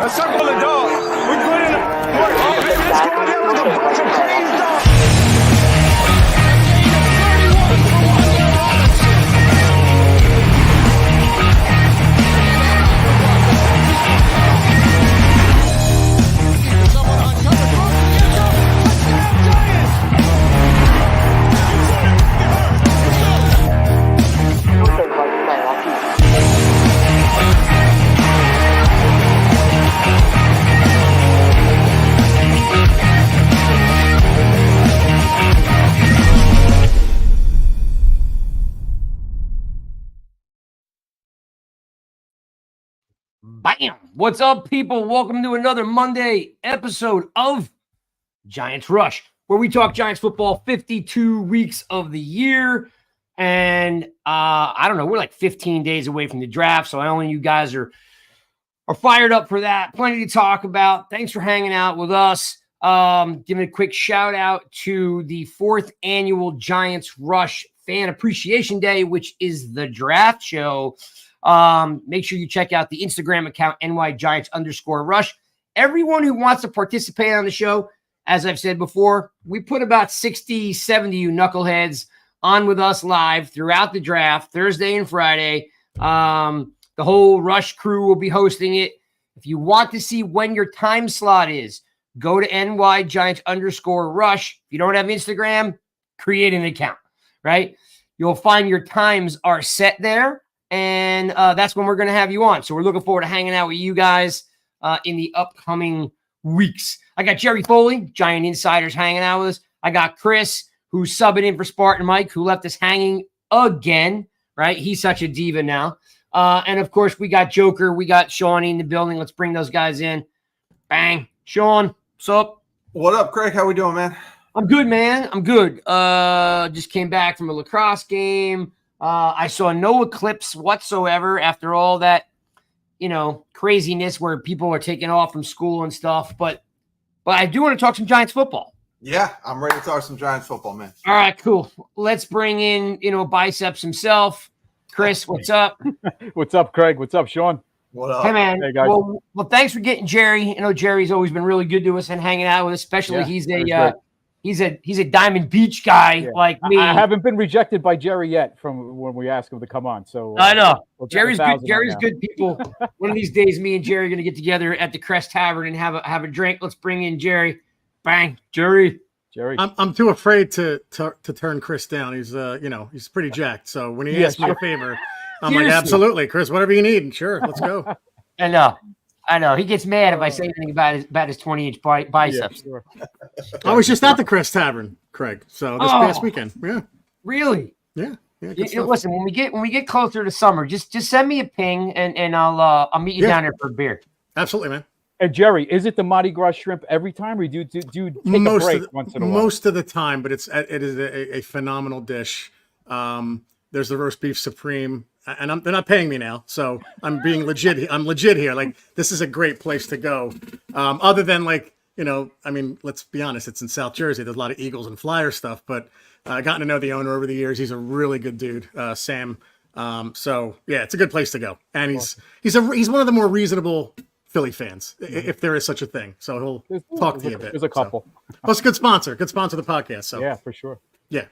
A circle of dogs. We put in the work. Let's go in there with a bunch of crazy dogs. Bam! What's up, people? Welcome to another Monday episode of Giants Rush, where we talk Giants football 52 weeks of the year. And I don't know, we're like 15 days away from the draft, so I know you guys are fired up for that. Plenty to talk about. Thanks for hanging out with us. Giving a quick shout out to the 4th annual Giants Rush Fan Appreciation Day, which is the draft show. Make sure you check out the Instagram account, nygiantsrush. Everyone who wants to participate on the show, as I've said before, we put about 60, 70 you knuckleheads on with us live throughout the draft, Thursday and Friday. The whole Rush crew will be hosting it. If you want to see when your time slot is, go to nygiants_rush. If you don't have Instagram, create an account, right? You'll find your times are set there. And that's when we're going to have you on. So we're looking forward to hanging out with you guys in the upcoming weeks. I got Jerry Foley, Giant Insiders, hanging out with us. I got Chris, who's subbing in for Spartan Mike, who left us hanging again, right? He's such a diva now. And, of course, we got Joker. We got Shawnee in the building. Let's bring those guys in. Bang. Sean, what's up? What up, Craig? How we doing, man? I'm good, man. I'm good. Just came back from a lacrosse game. I saw no eclipse whatsoever after all that, craziness where people are taking off from school and stuff. But I do want to talk some Giants football. Yeah, I'm ready to talk some Giants football, man. All right, cool. Let's bring in, Biceps himself. Chris, what's up? What's up, Craig? What's up, Sean? What up? Hey, man. Hey, guys. Well, thanks for getting Jerry. Jerry's always been really good to us and hanging out with us, especially he's a Diamond Beach guy like me. I haven't been rejected by Jerry yet from when we asked him to come on. So I know Jerry's good. Right, Jerry's good people. One of these days, me and Jerry are going to get together at the Crest Tavern and have a drink. Let's bring in Jerry. Bang, Jerry. I'm too afraid to turn Chris down. He's he's pretty jacked. So when he asks me a favor, I'm like, absolutely, Chris, whatever you need. Sure, let's go. I know. He gets mad if I say anything about his 20-inch biceps. Yeah, sure. I was just at the Crest Tavern, Craig. So this past weekend. Yeah. Really? Yeah. Listen, when we get closer to summer, just send me a ping and I'll meet you down there for a beer. Absolutely, man. And Jerry, is it the Mardi Gras shrimp every time, or do you take a break once in a while? Most of the time, but it is a phenomenal dish. There's the roast beef supreme. And they're not paying me now, so I'm being legit. I'm legit here. Like, this is a great place to go. Other than let's be honest, it's in South Jersey. There's a lot of Eagles and Flyers stuff, but I gotten to know the owner over the years. He's a really good dude, Sam. So yeah, it's a good place to go. And he's one of the more reasonable Philly fans, if there is such a thing. So he'll talk to you a bit. There's a couple. So. Plus, good sponsor of the podcast. So yeah, for sure. Yeah.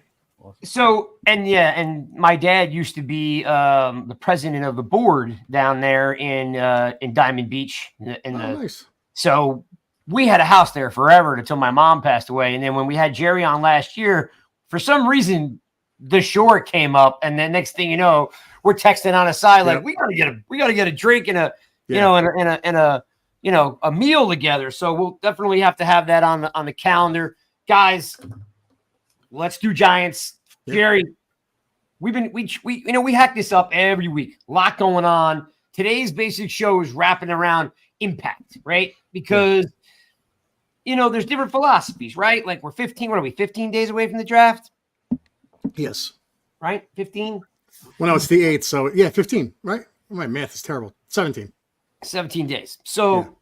So, and my dad used to be the president of the board down there in Diamond Beach. Nice. So we had a house there forever until my mom passed away. And then when we had Jerry on last year, for some reason, the shore came up. And then next thing you know, we're texting on a side like, we gotta get a drink and a a meal together. So we'll definitely have to have that on the calendar, guys. Let's do Giants. Jerry, we hack this up every week. A lot going on. Today's basic show is wrapping around impact, right? Because, there's different philosophies, right? Like we're 15 days away from the draft? Yes. Right? 15? Well, no, it's the 8th. So, yeah, 15, right? My math is terrible. 17. 17 days. So,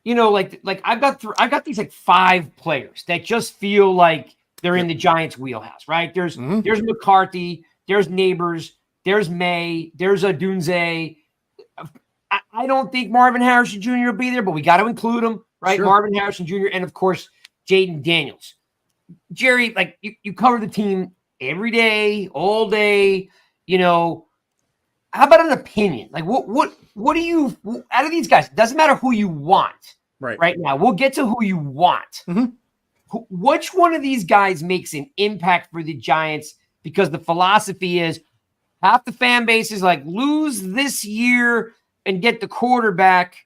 I've got these like 5 players that just feel like they're in the Giants' wheelhouse, right? There's McCarthy, there's Nabors, there's Maye, there's Adunze. I don't think Marvin Harrison Jr. will be there, but we got to include him, right? Sure. Marvin Harrison Jr. and, of course, Jaden Daniels. Jerry, like, you cover the team every day, all day, How about an opinion? Like, what do you, out of these guys, it doesn't matter who you want right now. We'll get to who you want. Mm-hmm. Which one of these guys makes an impact for the Giants? Because the philosophy is half the fan base is like, lose this year and get the quarterback,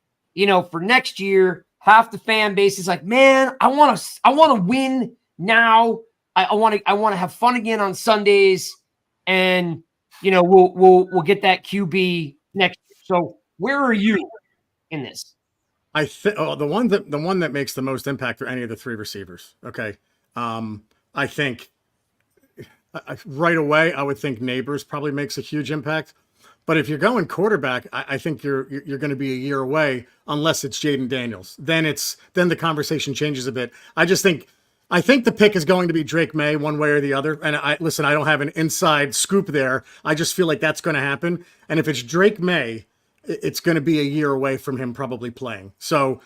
for next year. Half the fan base is like, man, I want to win now. I want to have fun again on Sundays, and we'll get that QB next year. So where are you in this? I think the one that makes the most impact are any of the three receivers. Okay, I think right away I would think Nabors probably makes a huge impact. But if you're going quarterback, I think you're going to be a year away unless it's Jaden Daniels. Then the conversation changes a bit. I think the pick is going to be Drake Maye one way or the other. And I don't have an inside scoop there. I just feel like that's going to happen. And if it's Drake Maye, it's going to be a year away from him probably playing. So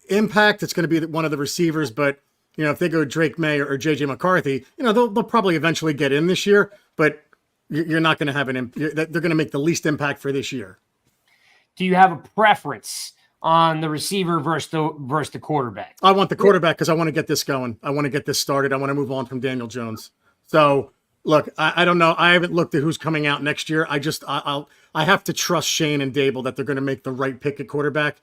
impact, it's going to be one of the receivers. But if they go Drake Maye or JJ McCarthy, they'll probably eventually get in this year. But you're not going to have they're going to make the least impact for this year. Do you have a preference on the receiver versus the quarterback? I want the quarterback because I want to get this going. I want to get this started. I want to move on from Daniel Jones. So look, I don't know. I haven't looked at who's coming out next year. I have to trust Shane and Dable that they're going to make the right pick at quarterback.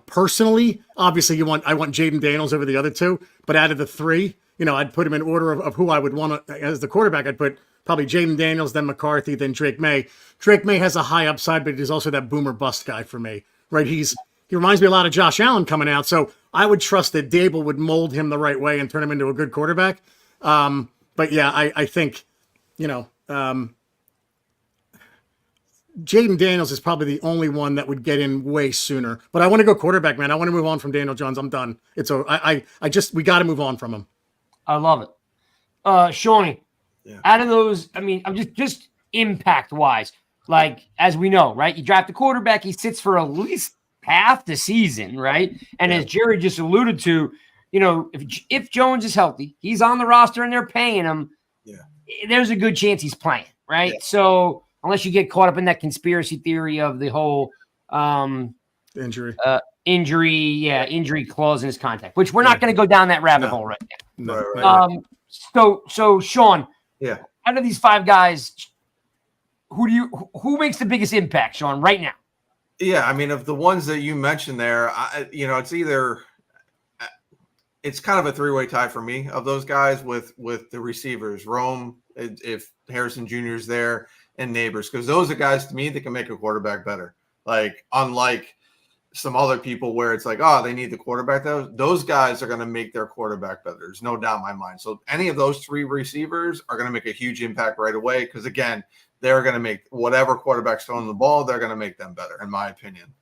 Personally, obviously I want Jaden Daniels over the other two, but out of the three, I'd put him in order of who I would want as the quarterback. I'd put probably Jaden Daniels, then McCarthy, then Drake Maye. Drake Maye has a high upside, but he's also that boomer bust guy for me, right? He reminds me a lot of Josh Allen coming out. So I would trust that Dable would mold him the right way and turn him into a good quarterback. But yeah, I think, Jaden Daniels is probably the only one that would get in way sooner. But I want to go quarterback, man. I want to move on from Daniel Jones. I'm done. We got to move on from him. I love it. Shawnee, Yeah. Out of those, I'm just impact-wise, like, as we know, right? You draft a quarterback, he sits for at least half the season, right? And as Jerry just alluded to, if Jones is healthy, he's on the roster and they're paying him, there's a good chance he's playing, right? Yeah. So unless you get caught up in that conspiracy theory of the whole injury clause in his contract, which we're not going to go down that rabbit hole right now. Right. So Sean, out of these five guys, who makes the biggest impact, Sean, right now? Yeah, of the ones that you mentioned there, it's kind of a three-way tie for me of those guys with the receivers, Rome, if Harrison Jr. is there, and Nabors, because those are guys to me that can make a quarterback better. Like, unlike some other people where it's like, oh, they need the quarterback. Those guys are going to make their quarterback better. There's no doubt in my mind. So any of those three receivers are going to make a huge impact right away because, again, they're going to make whatever quarterback's throwing the ball, they're going to make them better, in my opinion.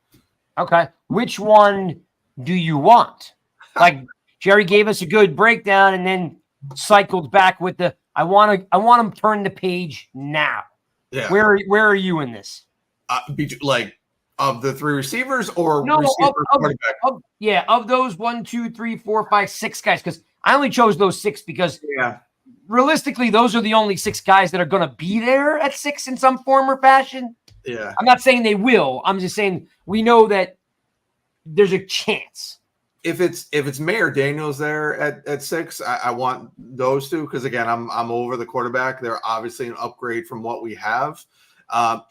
Okay. Which one do you want? Like, Jerry gave us a good breakdown and then cycled back with the I want him to turn the page now. Yeah. Where are you in this? Of the three receivers or quarterback? Of those 1, 2, 3, 4, 5, 6 guys, because I only chose those 6 because realistically, those are the only 6 guys that are going to be there at 6 in some form or fashion. Yeah. I'm not saying they will. I'm just saying we know that there's a chance. If it's Maye or Daniels there at 6, I want those two because, again, I'm over the quarterback. They're obviously an upgrade from what we have.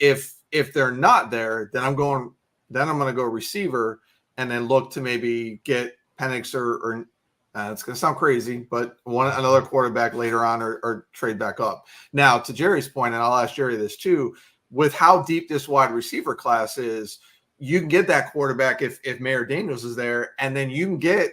If they're not there, then I'm going to go receiver and then look to maybe get Penix or it's going to sound crazy, but another quarterback later on or trade back up. Now, to Jerry's point, and I'll ask Jerry this too, with how deep this wide receiver class is, you can get that quarterback if Maye or Daniels is there, and then you can get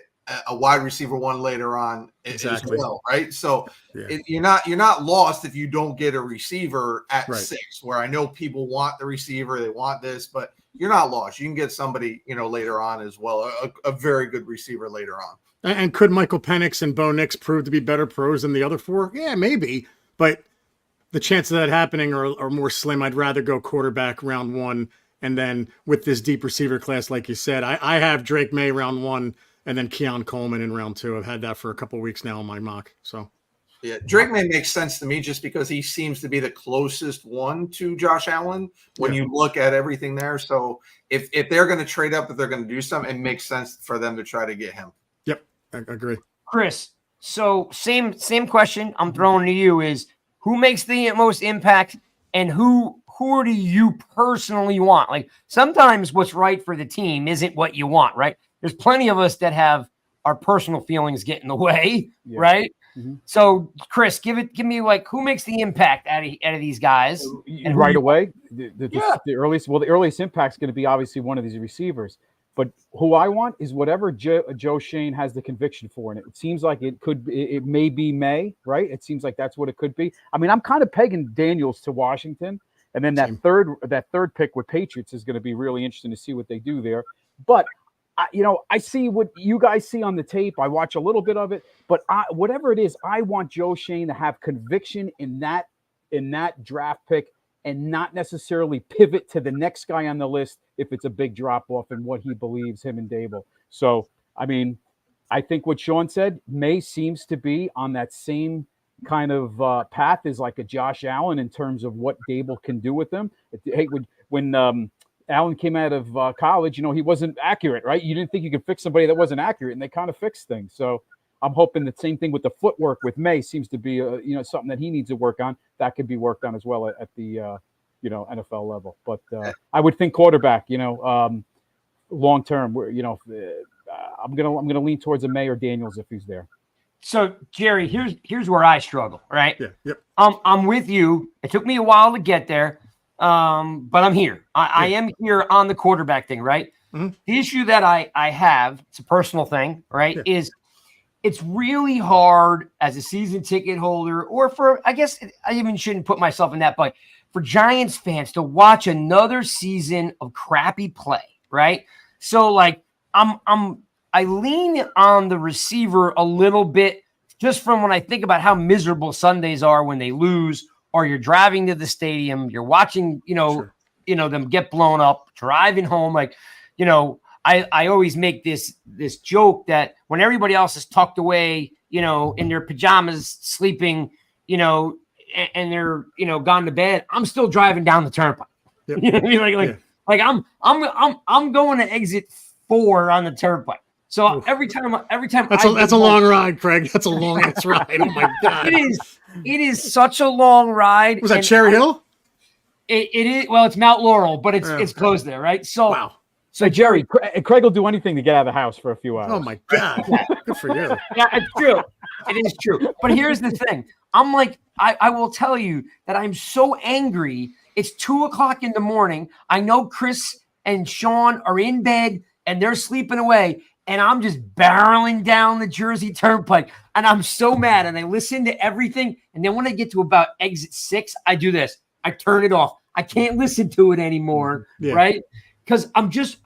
a wide receiver one later on as well, right? So you're not lost if you don't get a receiver at 6, where I know people want the receiver, they want this, but you're not lost. You can get somebody, later on as well, a very good receiver later on. And could Michael Penix and Bo Nix prove to be better pros than the other 4? Yeah, maybe, but the chances of that happening are more slim. I'd rather go quarterback round 1 And then with this deep receiver class, like you said, I have Drake Maye round 1 and then Keon Coleman in round 2. I've had that for a couple of weeks now in my mock. So yeah, Drake Maye makes sense to me just because he seems to be the closest one to Josh Allen when you look at everything there. So if they're going to trade up, if they're going to do something, it makes sense for them to try to get him. Yep, I agree. Chris, so same question I'm throwing to you is who makes the most impact and who do you personally want? Like sometimes what's right for the team isn't what you want, right? There's plenty of us that have our personal feelings get in the way, right? Mm-hmm. So Chris, give me like who makes the impact out of these guys and right away. The earliest impact is going to be obviously one of these receivers. But who I want is whatever Joe Shane has the conviction for, and it seems like it may be Maye, right? It seems like that's what it could be. I mean, I'm kind of pegging Daniels to Washington, and then that third pick with Patriots is going to be really interesting to see what they do there. But I see what you guys see on the tape. I watch a little bit of it, but whatever it is, I want Joe Shane to have conviction in that draft pick and not necessarily pivot to the next guy on the list if it's a big drop-off in what he believes, him and Dable. So, I mean, I think what Sean said, Maye seems to be on that same kind of path as like a Josh Allen in terms of what Dable can do with him. Hey, when Allen came out of college, he wasn't accurate, right? You didn't think you could fix somebody that wasn't accurate, and they kind of fixed things. So I'm hoping the same thing with the footwork with Maye seems to be, something that he needs to work on. That could be worked on as well at the, NFL level. But I would think quarterback, long term, where I'm gonna lean towards a Maye or Daniels if he's there. So Jerry, here's where I struggle, right? Yeah. Yep. I'm with you. It took me a while to get there, but I'm here. I am here on the quarterback thing, right? Mm-hmm. The issue that I have, it's a personal thing, right? Yeah. Is it's really hard as a season ticket holder, or I guess I even shouldn't put myself in that, but for Giants fans to watch another season of crappy play, right? So like I lean on the receiver a little bit just from when I think about how miserable Sundays are when they lose, or you're driving to the stadium, you're watching, them get blown up, driving home, like, I always make this joke that when everybody else is tucked away, in their pajamas, sleeping, and they're, gone to bed, I'm still driving down the turnpike. Yep. You know what I mean? I'm going to exit 4 on the turnpike. So every time that's a long ride, Craig. That's a long ass ride. Oh my God. It is such a long ride. Was that Cherry Hill? It is. Well, it's Mount Laurel, but it's close there, right? So wow. So Jerry, Craig will do anything to get out of the house for a few hours. Oh my God. Good for you. Yeah, it's true. It is true. But here's the thing. I'm like, I will tell you that I'm so angry. It's 2:00 in the morning. I know Chris and Sean are in bed and they're sleeping away. And I'm just barreling down the Jersey Turnpike. And I'm so mad. And I listen to everything. And then when I get to about exit 6, I do this. I turn it off. I can't listen to it anymore. Yeah. Right? Because I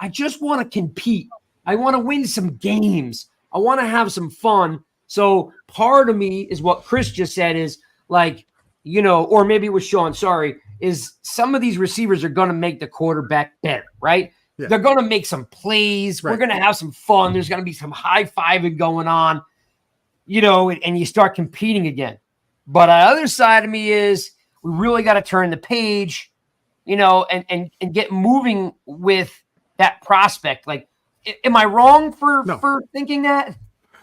just want to compete. I want to win some games. I want to have some fun. So part of me is what Chris just said is like, or maybe it was Sean, sorry, is some of these receivers are going to make the quarterback better, right? Yeah. They're going to make some plays. Right. We're going to have some fun. There's going to be some high-fiving going on, and you start competing again. But the other side of me is we really got to turn the page, and get moving with that prospect. Like, am I wrong for thinking that?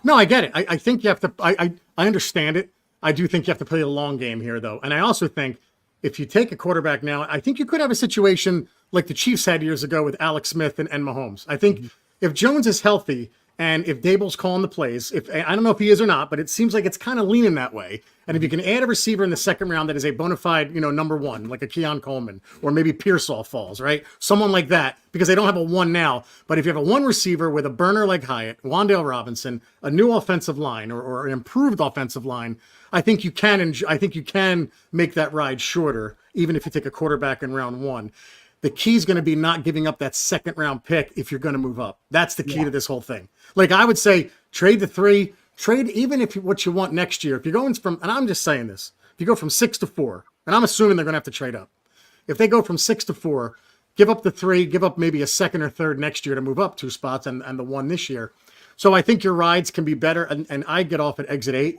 No, I get it. I think you have to. I understand it. I do think you have to play the long game here, though. And I also think if you take a quarterback now, I think you could have a situation like the Chiefs had years ago with Alex Smith and Mahomes. I think if Jones is healthy and if Dable's calling the plays, I don't know if he is or not, but it seems like it's kind of leaning that way. And if you can add a receiver in the second round that is a bona fide, number 1, like a Keon Coleman, or maybe Pearsall falls, right? Someone like that, because they don't have a 1 now. But if you have a 1 receiver with a burner like Hyatt, Wan'Dale Robinson, a new offensive line or an improved offensive line, I think you can make that ride shorter, even if you take a quarterback in round 1. The key is going to be not giving up that second round pick if you're going to move up. That's the key to this whole thing. Like I would say, trade the 3, trade even if what you want next year. If you're going from, and I'm just saying this, if you go from 6 to 4, and I'm assuming they're going to have to trade up. If they go from 6 to 4, give up the 3, give up maybe a second or third next year to move up 2 spots and the 1 this year. So I think your rides can be better. And I get off at exit 8.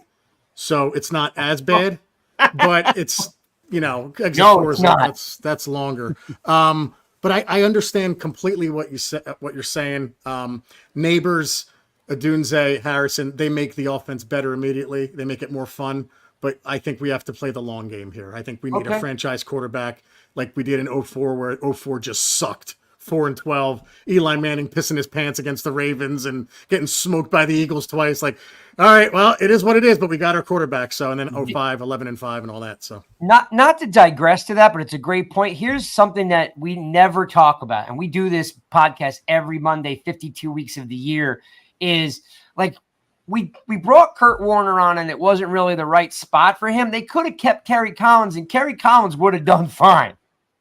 So it's not as bad, but it's, exit 4 is that's longer. But I understand completely what you're saying. Nabors, Adunze, Harrison, they make the offense better immediately. They make it more fun. But I think we have to play the long game here. I think we need a franchise quarterback like we did in 04, where 04 just sucked. 4-12. Eli Manning pissing his pants against the Ravens and getting smoked by the Eagles twice. Like, all right, well, it is what it is, but we got our quarterback. So, and then 05, 11-5 and all that. So not to digress to that, but it's a great point. Here's something that we never talk about. And we do this podcast every Monday, 52 weeks of the year, is like, we brought Kurt Warner on and it wasn't really the right spot for him. They could have kept Kerry Collins and Kerry Collins would have done fine.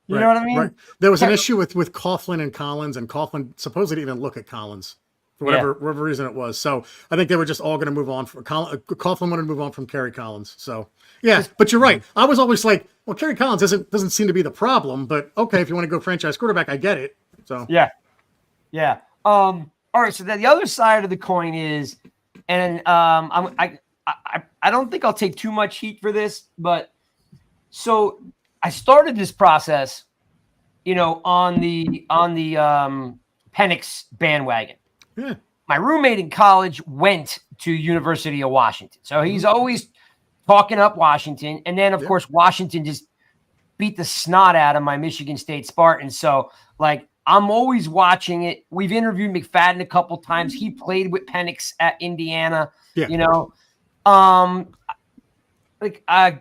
You know what I mean? Right. There was an issue with Coughlin and Collins, and Coughlin supposedly didn't even look at Collins for whatever reason it was. So I think they were just all going to move on. Coughlin wanted to move on from Kerry Collins. So, yeah, but you're right. I was always like, well, Kerry Collins doesn't seem to be the problem, but okay, if you want to go franchise quarterback, I get it. So yeah. All right. So then the other side of the coin is, and I don't think I'll take too much heat for this, but so I started this process, on the Penix bandwagon. Yeah. My roommate in college went to University of Washington. So he's always talking up Washington. And then, of course, Washington just beat the snot out of my Michigan State Spartans. So, I'm always watching it. We've interviewed McFadden a couple times. He played with Penix at Indiana,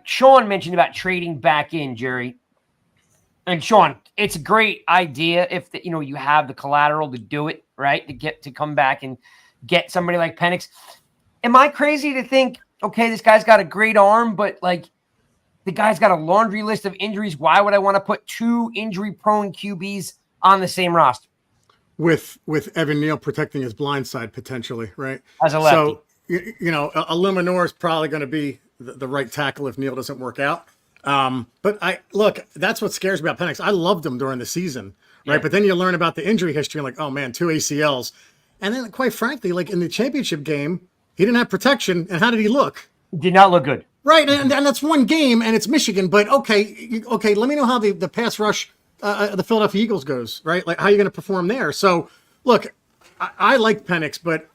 Sean mentioned about trading back in, Jerry. And Sean, it's a great idea if you have the collateral to do it, right? To come back and get somebody like Penix. Am I crazy to think, okay, this guy's got a great arm, but the guy's got a laundry list of injuries. Why would I want to put 2 injury-prone QBs on the same roster? With Evan Neal protecting his blind side potentially, right? As a lefty. So, a Luminor is probably going to be the right tackle if Neal doesn't work out. But that's what scares me about Penix. I loved him during the season, right? Yeah. But then you learn about the injury history and oh man, 2 ACLs. And then quite frankly, in the championship game, he didn't have protection. And how did he look? Did not look good. Right. And that's one game and it's Michigan, but okay. Let me know how the pass rush, the Philadelphia Eagles goes, right? How are you going to perform there? So look, I like Penix, but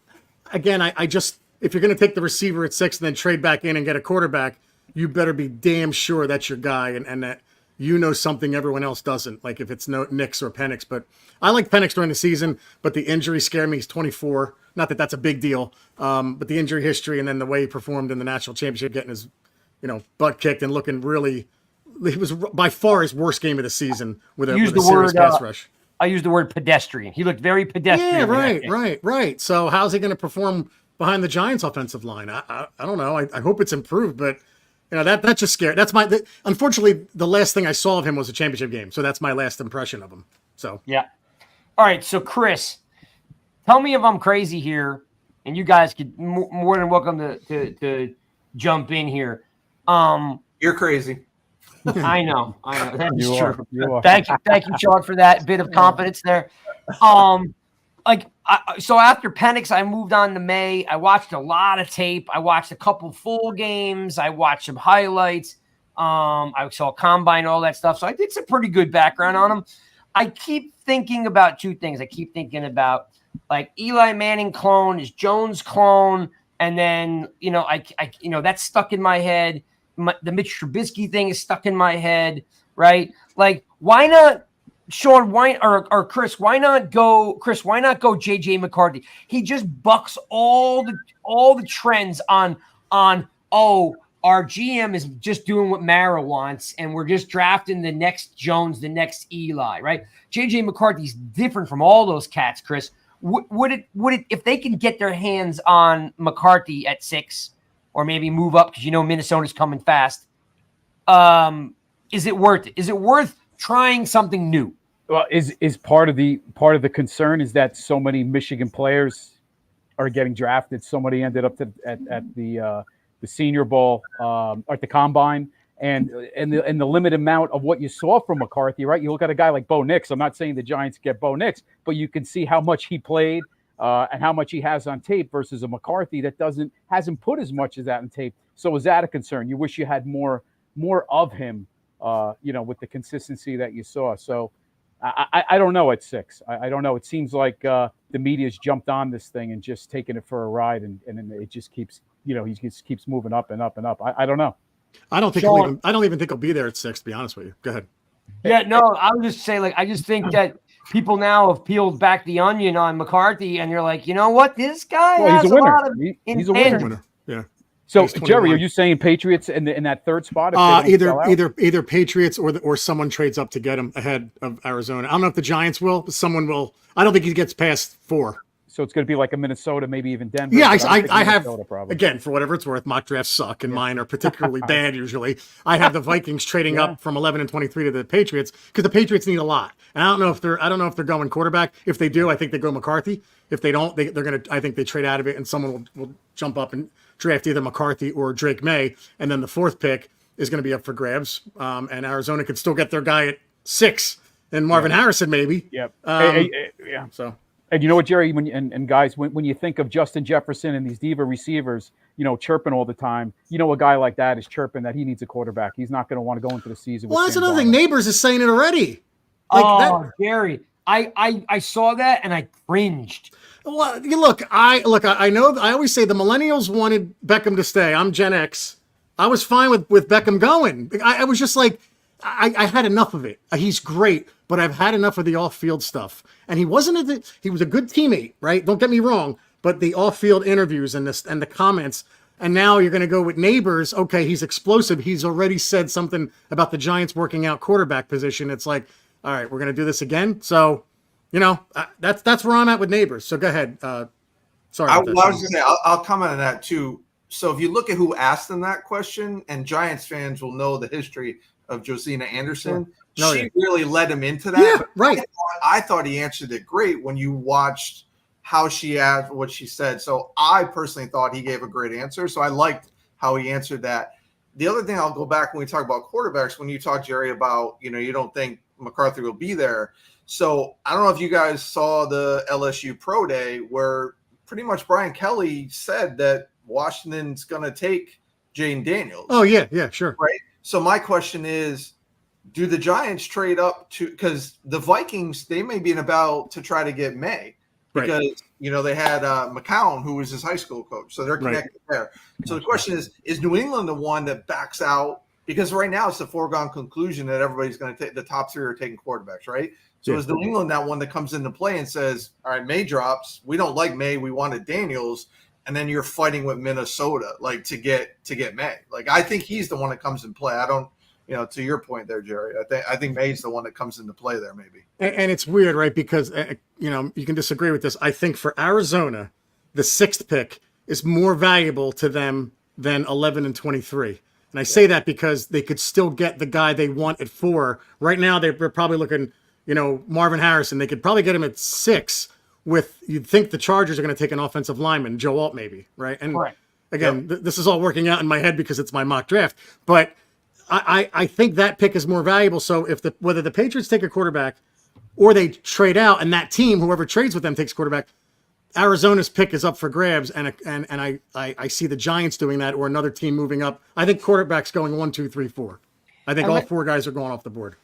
again, I just, if you're going to take the receiver at 6 and then trade back in and get a quarterback, you better be damn sure that's your guy and that something everyone else doesn't, if it's Nix or Penix. But I like Penix during the season, but the injury scared me. He's 24. Not that that's a big deal, but the injury history and then the way he performed in the national championship, getting his butt kicked and looking really – it was by far his worst game of the season with a serious pass rush. I used the word pedestrian. He looked very pedestrian. Yeah, right. So how's he going to perform behind the Giants' offensive line? I don't know. I hope it's improved, but that just scared. Unfortunately, the last thing I saw of him was a championship game, so that's my last impression of him. So yeah. All right, so Chris, tell me if I'm crazy here, and you guys could more than welcome to jump in here. You're crazy. I know. That's true. You are. Thank you, Sean, for that bit of confidence there. So after Penix, I moved on to Maye. I watched a lot of tape. I watched a couple full games. I watched some highlights. I saw Combine, all that stuff. So I did some pretty good background on him. I keep thinking about 2 things. I keep thinking about Eli Manning clone, is Jones clone, and then that's stuck in my head. The Mitch Trubisky thing is stuck in my head, right? Why not? Sean, or Chris, why not go JJ McCarthy? He just bucks all the trends on our GM is just doing what Mara wants, and we're just drafting the next Jones, the next Eli, right? JJ McCarthy's different from all those cats, Chris. Would it if they can get their hands on McCarthy at 6, or maybe move up because Minnesota's coming fast? Is it worth it? Is it worth trying something new? Well, is part of the concern is that so many Michigan players are getting drafted. So many ended up at the Senior Bowl, at the Combine, and the limited amount of what you saw from McCarthy, right? You look at a guy like Bo Nix. I'm not saying the Giants get Bo Nix, but you can see how much he played and how much he has on tape versus a McCarthy that hasn't put as much as that on tape. So is that a concern? You wish you had more of him, with the consistency that you saw. So I don't know at 6. I don't know. It seems like the media's jumped on this thing and just taken it for a ride, and it just keeps, he just keeps moving up and up and up. I don't know. I don't even think he'll be there at 6, to be honest with you. Go ahead. Yeah, no, I would just say, I just think that people now have peeled back the onion on McCarthy, and you're like, you know what? This guy has he's a winner. lot of He's a winner. Yeah. So, Jerry, are you saying Patriots in that third spot? Either Patriots or someone trades up to get him ahead of Arizona. I don't know if the Giants will, but someone will. I don't think he gets past 4. So it's going to be like a Minnesota, maybe even Denver. Yeah, I have, probably. Again, for whatever it's worth, mock drafts suck, and mine are particularly bad usually. I have the Vikings trading up from 11 and 23 to the Patriots because the Patriots need a lot. And I don't know if they're going quarterback. If they do, I think they go McCarthy. If they don't, I think they trade out of it, and someone will jump up and draft either McCarthy or Drake Maye, and then the 4th pick is going to be up for grabs. And Arizona could still get their guy at 6, and Marvin Harrison maybe. Yep. Yeah. So. And you know what, Jerry, guys, when you think of Justin Jefferson and these diva receivers, chirping all the time, a guy like that is chirping that he needs a quarterback. He's not going to want to go into the season. Well, that's another thing. Nabors is saying it already. Jerry, I saw that and I cringed. Well, I know. I always say the millennials wanted Beckham to stay. I'm Gen X. I was fine with Beckham going. I was just like, I had enough of it. He's great, but I've had enough of the off-field stuff. And he was a good teammate, right? Don't get me wrong, but the off-field interviews and the comments, and now you're going to go with Nabors. Okay, he's explosive. He's already said something about the Giants working out quarterback position. It's like, all right, we're going to do this again. So, that's where I'm at with Nabors. So go ahead. Sorry. I was going to say, I'll comment on that too. So if you look at who asked him that question, and Giants fans will know the history of Josina Anderson, she really led him into that. Yeah, right. I thought he answered it great when you watched how she asked what she said. So I personally thought he gave a great answer. So I liked how he answered that. The other thing, I'll go back when we talk about quarterbacks, when you talk, Jerry, about, you don't think McCarthy will be there. So I don't know if you guys saw the LSU Pro Day where pretty much Brian Kelly said that Washington's going to take Jane Daniels. Oh, yeah, sure. Right. So my question is, do the Giants trade up to, because the Vikings, they may be about to try to get Maye because, they had McCown, who was his high school coach. So they're connected there. So the question is New England the one that backs out? Because right now it's a foregone conclusion that everybody's going to take, the top 3 are taking quarterbacks, right? So is New England that one that comes into play and says, all right, Maye drops. We don't like Maye. We wanted Daniels. And then you're fighting with Minnesota, to get Maye. I think he's the one that comes in play. I don't, to your point there, Jerry, I think Maye's the one that comes into play there, maybe. And it's weird, right? Because, you can disagree with this. I think for Arizona, the 6th pick is more valuable to them than 11 and 23. And I say that because they could still get the guy they want at 4. Right now, they're probably looking, Marvin Harrison. They could probably get him at 6. You'd think the Chargers are going to take an offensive lineman, Joe Alt maybe, right? And again, this is all working out in my head because it's my mock draft. But I think that pick is more valuable. So whether the Patriots take a quarterback or they trade out, and that team, whoever trades with them, takes quarterback, Arizona's pick is up for grabs, and I see the Giants doing that or another team moving up. I think quarterback's going 1, 2, 3, 4. I think all 4 guys are going off the board.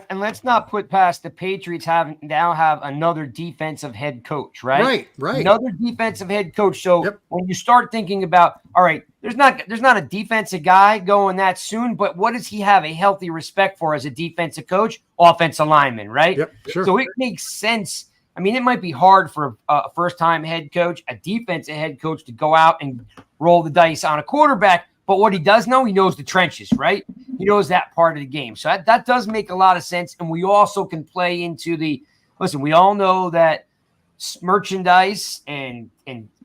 And let's not put past the Patriots now have another defensive head coach, right? Right. Another defensive head coach. So when you start thinking about, all right, there's not a defensive guy going that soon, but what does he have a healthy respect for as a defensive coach? Offensive lineman, right? Yep, sure. So it makes sense. I mean, it might be hard for a first-time head coach, a defensive head coach, to go out and roll the dice on a quarterback. But what he does know, he knows the trenches, right? He knows that part of the game. So that does make a lot of sense. And we also can play into listen, we all know that merchandise and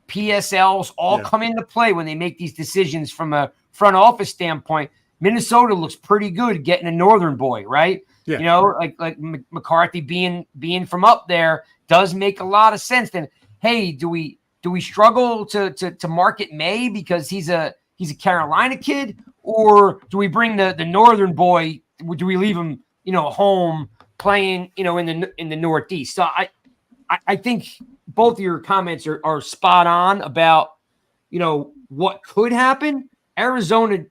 PSLs all come into play when they make these decisions from a front office standpoint. Minnesota looks pretty good getting a northern boy, right? Yeah. Like McCarthy being from up there does make a lot of sense. Then, hey, do we struggle to market Maye because he's a Carolina kid, or do we bring the northern boy? Do we leave him, home playing, in the Northeast? So I think both of your comments are spot on about, what could happen. Arizona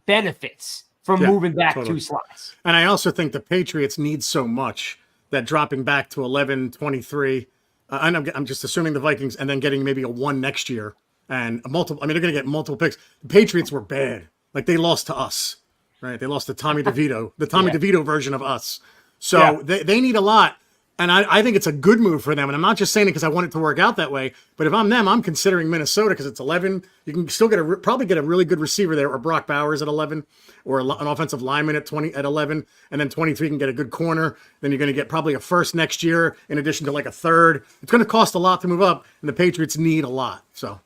benefits from moving back totally. 2 slots. And I also think the Patriots need so much that dropping back to 11, 23, and I'm just assuming the Vikings, and then getting maybe a 1 next year and a multiple. I mean, they're going to get multiple picks. The Patriots were bad. Like, they lost to us, right? They lost to Tommy DeVito, the Tommy DeVito version of us. So they need a lot. And I think it's a good move for them. And I'm not just saying it because I want it to work out that way. But if I'm them, I'm considering Minnesota because it's 11. You can still probably get a really good receiver there, or Brock Bowers at 11, or an offensive lineman at 11, and then 23 can get a good corner. Then you're going to get probably a first next year in addition to like a third. It's going to cost a lot to move up, and the Patriots need a lot. So,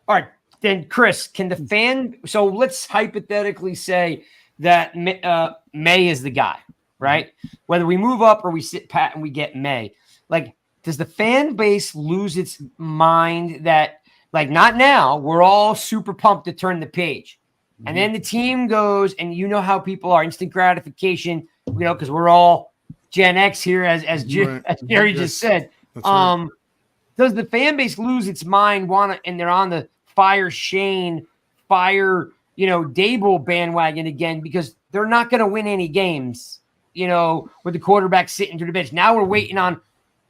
all right, then Chris, can the fan? So let's hypothetically say that Maye is the guy. Right? Whether we move up or we sit pat and we get Maye, like, does the fan base lose its mind that, like, not now, we're all super pumped to turn the page. And then the team goes, and you know how people are, instant gratification, because we're all Gen X here, as Jerry just said. Right. Does the fan base lose its mind, and they're on the fire Shane, fire, Dable bandwagon again, because they're not going to win any games, with the quarterback sitting to the bench. Now we're waiting on,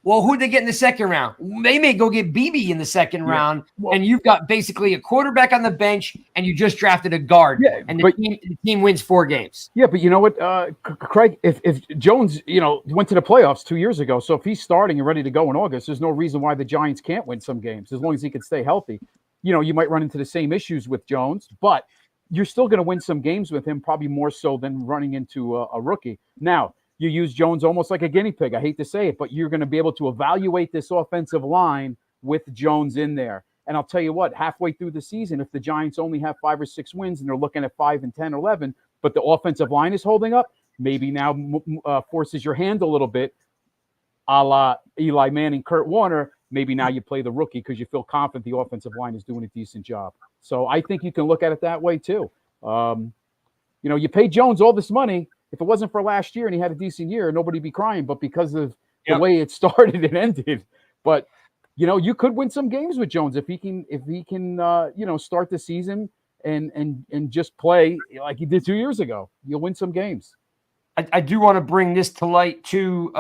well, who'd they get in the second round? They may go get BB in the second round, and you've got basically a quarterback on the bench, and you just drafted a guard, and the team wins 4 games. Yeah, but you know what, Craig, if Jones, went to the playoffs 2 years ago, so if he's starting and ready to go in August, there's no reason why the Giants can't win some games, as long as he can stay healthy. You might run into the same issues with Jones, but you're still going to win some games with him, probably more so than running into a rookie. Now, you use Jones almost like a guinea pig. I hate to say it, but you're going to be able to evaluate this offensive line with Jones in there. And I'll tell you what, halfway through the season, if the Giants only have 5 or 6 wins and they're looking at 5 and 10 or 11, but the offensive line is holding up, maybe now forces your hand a little bit, a la Eli Manning, Kurt Warner. Maybe now you play the rookie because you feel confident the offensive line is doing a decent job. So I think you can look at it that way too. You pay Jones all this money. If it wasn't for last year and he had a decent year, nobody'd be crying. But because of the way it started and ended, but you could win some games with Jones if he can start the season and just play like he did 2 years ago. You'll win some games. I do want to bring this to light too.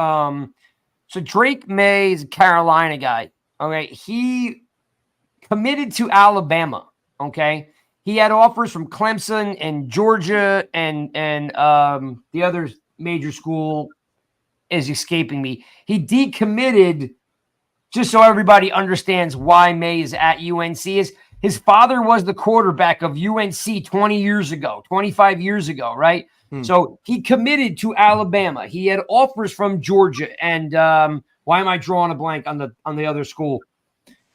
So Drake Maye is a Carolina guy. Okay, he committed to Alabama. Okay, he had offers from Clemson and Georgia and the other major school is escaping me. He decommitted, just so everybody understands why Maye is at UNC. Is his father was the quarterback of UNC 20 years ago, 25 years ago, right? So he committed to Alabama. He had offers from Georgia, and why am I drawing a blank on the other school?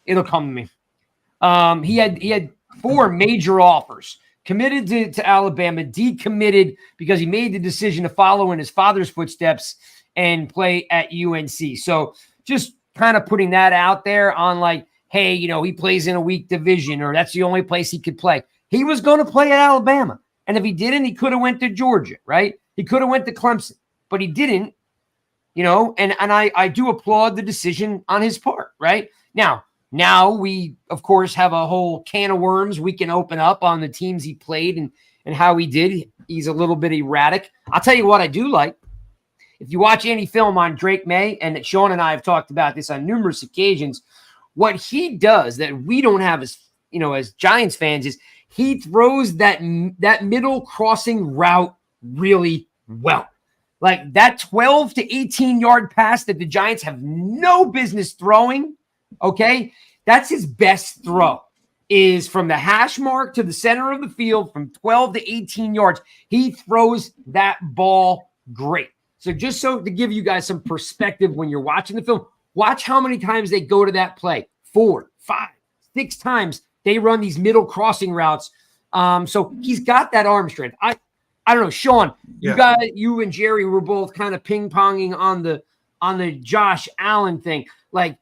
It'll come to me. He had 4 major offers. Committed to Alabama, decommitted because he made the decision to follow in his father's footsteps and play at UNC. So just kind of putting that out there on like, hey, he plays in a weak division, or that's the only place he could play. He was going to play at Alabama. And if he didn't, he could have went to Georgia, right? He could have went to Clemson, but he didn't, and I do applaud the decision on his part, right? Now we, of course, have a whole can of worms we can open up on the teams he played and how he did. He's a little bit erratic. I'll tell you what I do like. If you watch any film on Drake Maye, and Sean and I have talked about this on numerous occasions, what he does that we don't have as Giants fans is he throws that middle crossing route really well. Like that 12 to 18 yard pass that the Giants have no business throwing, okay? That's his best throw, is from the hash mark to the center of the field from 12 to 18 yards. He throws that ball great. So just so to give you guys some perspective when you're watching the film, watch how many times they go to that play. 4, 5, 6 times they run these middle crossing routes. So he's got that arm strength. I don't know, Sean, you and Jerry were both kind of ping-ponging on the Josh Allen thing. Like,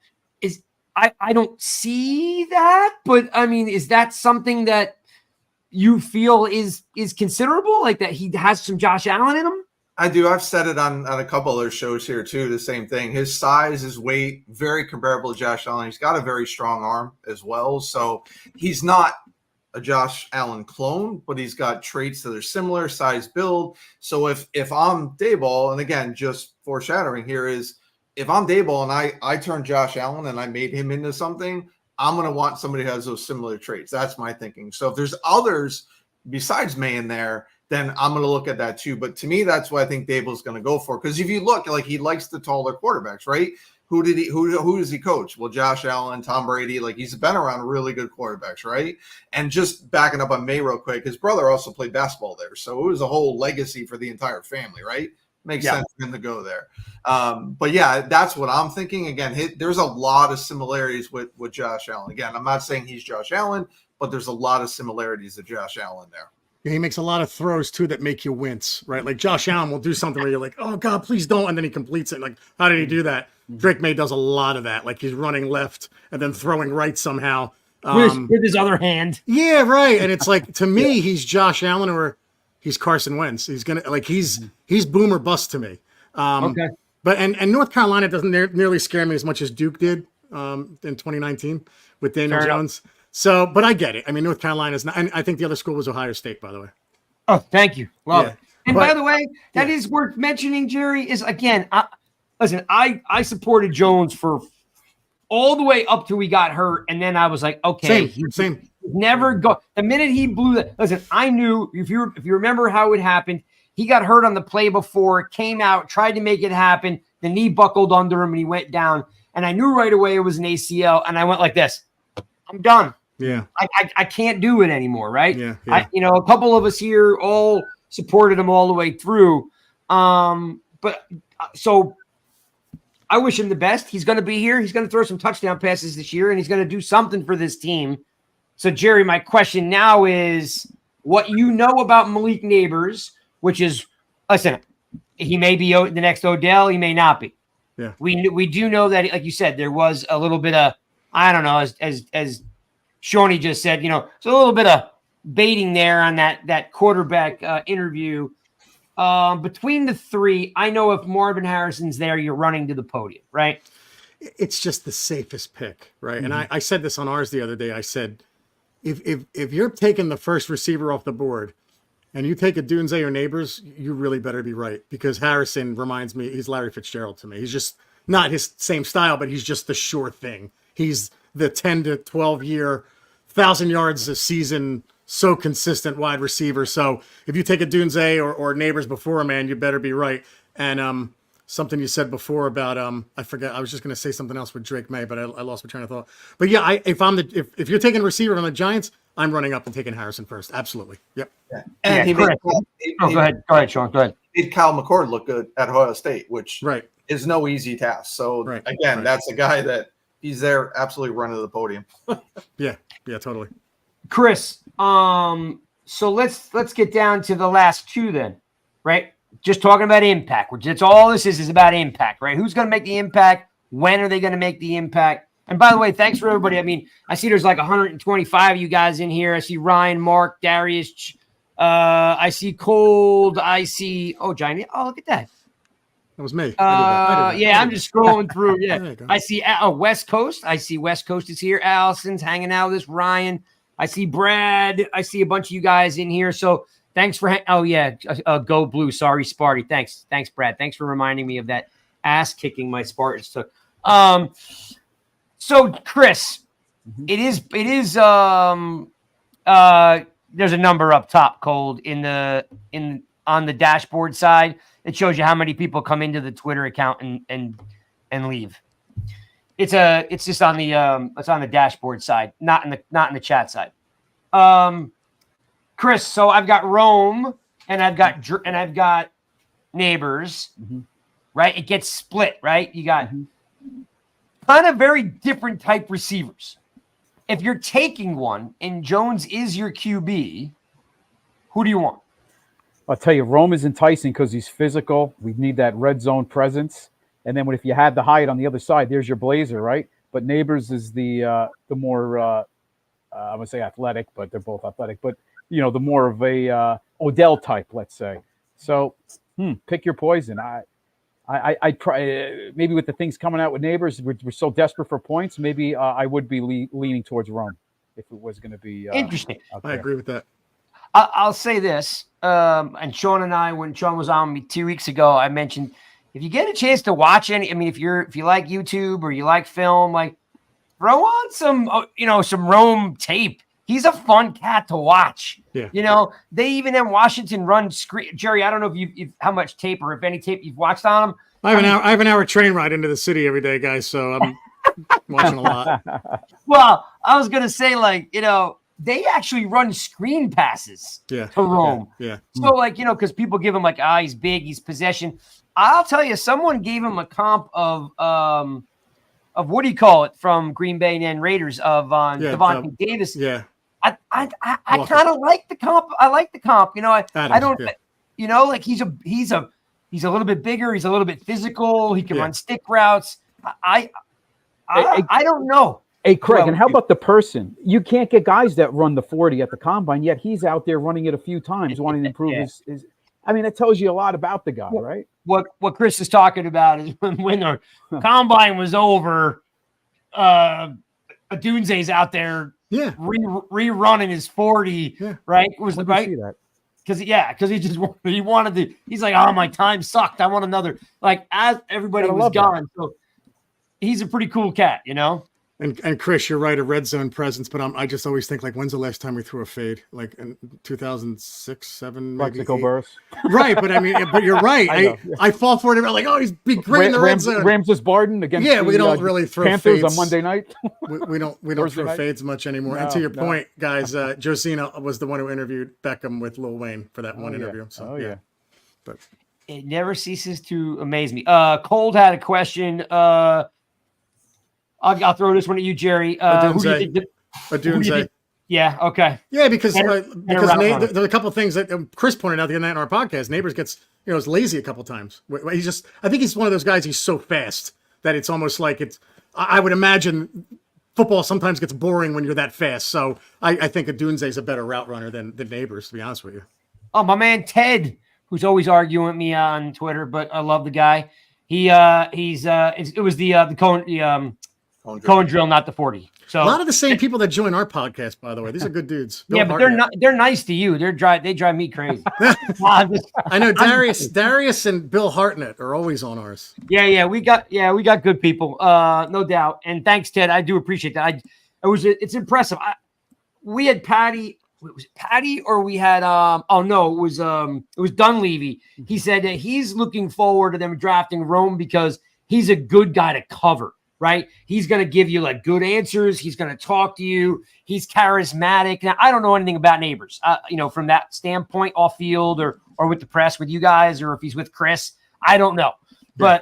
I don't see that, but I mean, is that something that you feel is considerable, like that he has some Josh Allen in him? I do. I've said it on a couple other shows here too. The same thing. His size, his weight, very comparable to Josh Allen. He's got a very strong arm as well. So he's not a Josh Allen clone, but he's got traits that are similar, size, build. So if I'm Daboll, and again, just foreshadowing here is if I'm Daboll and I turned Josh Allen and I made him into something, I'm going to want somebody who has those similar traits. That's my thinking. So if there's others besides Maye in there, then I'm going to look at that too. But to me, that's what I think Daboll's going to go for. Because if you look, like he likes the taller quarterbacks, right? Who does he coach? Well, Josh Allen, Tom Brady, like he's been around really good quarterbacks, right? And just backing up on Maye real quick, his brother also played basketball there. So it was a whole legacy for the entire family, right? Makes sense for him to go there. But yeah, that's what I'm thinking. Again, there's a lot of similarities with Josh Allen. Again, I'm not saying he's Josh Allen, but there's a lot of similarities to Josh Allen there. Yeah, he makes a lot of throws too that make you wince, right? Like Josh Allen will do something where you're like, "Oh God, please don't!" and then he completes it. Like, how did he do that? Drake Maye does a lot of that. Like he's running left and then throwing right somehow With his other hand. Yeah, right. And it's like to me, he's Josh Allen or he's Carson Wentz. He's gonna like he's boom or bust to me. Okay. But and North Carolina doesn't nearly scare me as much as Duke did in 2019 with Daniel Jones. So, but I get it. I mean, North Carolina's not, and I think the other school was Ohio State, by the way. Oh, thank you. Love it. And by the way, that is worth mentioning, Jerry, is again, I supported Jones for all the way up till we got hurt. And then I was like, okay, same. Never go. The minute he blew that, listen, I knew if you remember how it happened, he got hurt on the play before, came out, tried to make it happen. The knee buckled under him and he went down. And I knew right away it was an ACL. And I went like this. I'm done. Yeah. I can't do it anymore, right? Yeah. A couple of us here all supported him all the way through. So I wish him the best. He's going to be here. He's going to throw some touchdown passes this year, and he's going to do something for this team. So, Jerry, my question now is what you know about Malik Nabors, which is, listen, he may be the next Odell. He may not be. Yeah. We do know that, like you said, there was a little bit of, I don't know, as Shawnee just said, it's a little bit of baiting there on that quarterback interview. Between the three, I know if Marvin Harrison's there, you're running to the podium, right? It's just the safest pick, right? Mm-hmm. And I said this on ours the other day. I said, if you're taking the first receiver off the board and you take a Dunze or Nabors, you really better be right, because Harrison reminds me, he's Larry Fitzgerald to me. He's just not his same style, but he's just the sure thing. He's the 10 to 12 year, 1,000 yards a season, so consistent wide receiver. So if you take a Dunze or Nabors before him, man, you better be right. And something you said before about I forget. I was just going to say something else with Drake Maye, but I lost my train of thought. But yeah, if you're taking a receiver on the Giants, I'm running up and taking Harrison first. Absolutely. Yep. Yeah. And go ahead, Sean. Go ahead. Made Kyle McCord look good at Ohio State, which is no easy task. So that's a guy that he's there absolutely running to the podium. Yeah, totally. Chris, so let's get down to the last two then, right? Just talking about impact, which that's all this is about impact, right? Who's going to make the impact? When are they going to make the impact? And by the way, thanks for everybody. I mean, I see there's like 125 of you guys in here. I see Ryan, Mark, Darius. I see Cold. I see, Johnny. Oh, look at that. That was me. I did that. Yeah, I'm just scrolling through. Yeah, I see West Coast. I see West Coast is here. Allison's hanging out with us. Ryan. I see Brad. I see a bunch of you guys in here. So thanks for. Go Blue. Sorry, Sparty. Thanks, Brad. Thanks for reminding me of that ass kicking my Spartans took. So Chris, it is. There's a number up top, Cold, on the dashboard side. It shows you how many people come into the Twitter account and leave. It's just on the dashboard side, not in the chat side. Chris, so I've got Rome and I've got Nabors, right? It gets split, right? You got kind of very different type receivers. If you're taking one and Jones is your QB, who do you want? I'll tell you, Rome is enticing because he's physical. We need that red zone presence. And then if you had the height on the other side, there's your blazer, right? But Nabors is the more, I'm going to say athletic, but they're both athletic. But the more of a Odell type, let's say. So pick your poison. I try maybe with the things coming out with Nabors, we're so desperate for points. Maybe I would be leaning towards Rome if it was going to be interesting. I agree with that. I'll say this, and Sean and I, when Sean was on me 2 weeks ago, I mentioned if you get a chance to watch any, I mean, if you like YouTube or you like film, like throw on some Rome tape. He's a fun cat to watch. Yeah. They even in Washington run screen. Jerry, I don't know if how much tape or if any tape you've watched on him. I have an hour train ride into the city every day, guys. So I'm watching a lot. Well, I was gonna say, they actually run screen passes to Rome. Yeah. So, because people give him he's big, he's possession. I'll tell you, someone gave him a comp of what do you call it from Green Bay and Raiders of Devontae Davis. Yeah. I kind of like the comp. I like the comp. I don't. Yeah. He's a little bit bigger. He's a little bit physical. He can run stick routes. I don't know. Hey, Craig, and how about the person? You can't get guys that run the 40 at the combine, yet he's out there running it a few times, wanting to improve his. I mean, that tells you a lot about the guy, right? What Chris is talking about is when the combine was over, Adunze's out there rerunning his 40, right? Was the right? Because he wanted to. He's like, oh, my time sucked. I want another. As everybody was gone, so he's a pretty cool cat, And Chris, you're right, a red zone presence, but I just always think when's the last time we threw a fade? In 2006, 7, maybe Mexico Burris. Right, but but you're right. I fall for it. He's be great in the red zone. Ramses Barden against we don't really throw Panthers fades on Monday night. we don't throw fades much anymore. And to your point, guys, Josina was the one who interviewed Beckham with Lil Wayne for that one interview. So but it never ceases to amaze me. Cold had a question. I'll throw this one at you, Jerry. Who do you think? Adunze. Yeah. Okay. Yeah, because there are a couple of things that Chris pointed out the other night on our podcast. Nabors gets is lazy a couple of times. I think he's one of those guys. He's so fast that it's almost like it's. I would imagine football sometimes gets boring when you're that fast. So I think Adunze is a better route runner than Nabors, to be honest with you. Oh, my man Ted, who's always arguing with me on Twitter, but I love the guy. It was the Cohen drill, not the 40. So a lot of the same people that join our podcast, by the way. These are good dudes. Bill Hartnett. They're nice to you. They drive me crazy. I know Darius and Bill Hartnett are always on ours. Yeah, we got good people, no doubt. And thanks, Ted. I do appreciate that. It's impressive. We had Patty. Was it Patty or we had it was Dunleavy. He said that he's looking forward to them drafting Rome because he's a good guy to cover. Right? He's going to give you good answers. He's going to talk to you. He's charismatic. Now, I don't know anything about Nabors, from that standpoint, off field or with the press with you guys, or if he's with Chris, I don't know. Yeah.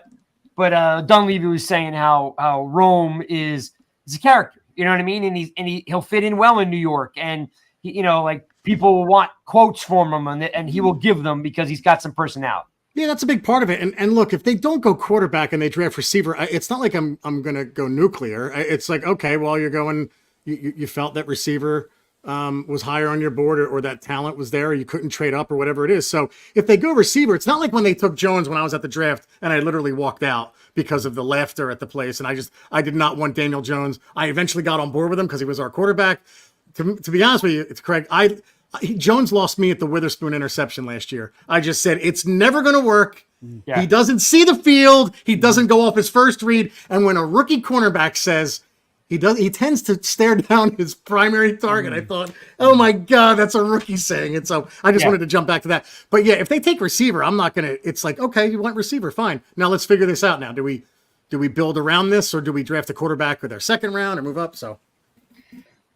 But Dunleavy was saying how Rome is a character, you know what I mean? And he'll fit in well in New York, and people will want quotes from him, and he will give them because he's got some personality. Yeah, that's a big part of it. And look, if they don't go quarterback and they draft receiver, it's not like I'm going to go nuclear. It's like, okay, well, you're going, you felt that receiver was higher on your board or that talent was there, or you couldn't trade up or whatever it is. So if they go receiver, it's not like when they took Jones when I was at the draft and I literally walked out because of the laughter at the place. And I did not want Daniel Jones. I eventually got on board with him because he was our quarterback. To be honest with you, it's Craig. Jones lost me at the Witherspoon interception last year. I just said, it's never going to work. Yeah. He doesn't see the field. He doesn't go off his first read. And when a rookie cornerback says he tends to stare down his primary target. I thought, oh my God, that's a rookie saying it. So I just wanted to jump back to that. But yeah, if they take receiver, I'm not going to, it's like, okay, you want receiver, fine. Now let's figure this out now. Do we build around this, or do we draft a quarterback with our second round or move up? So.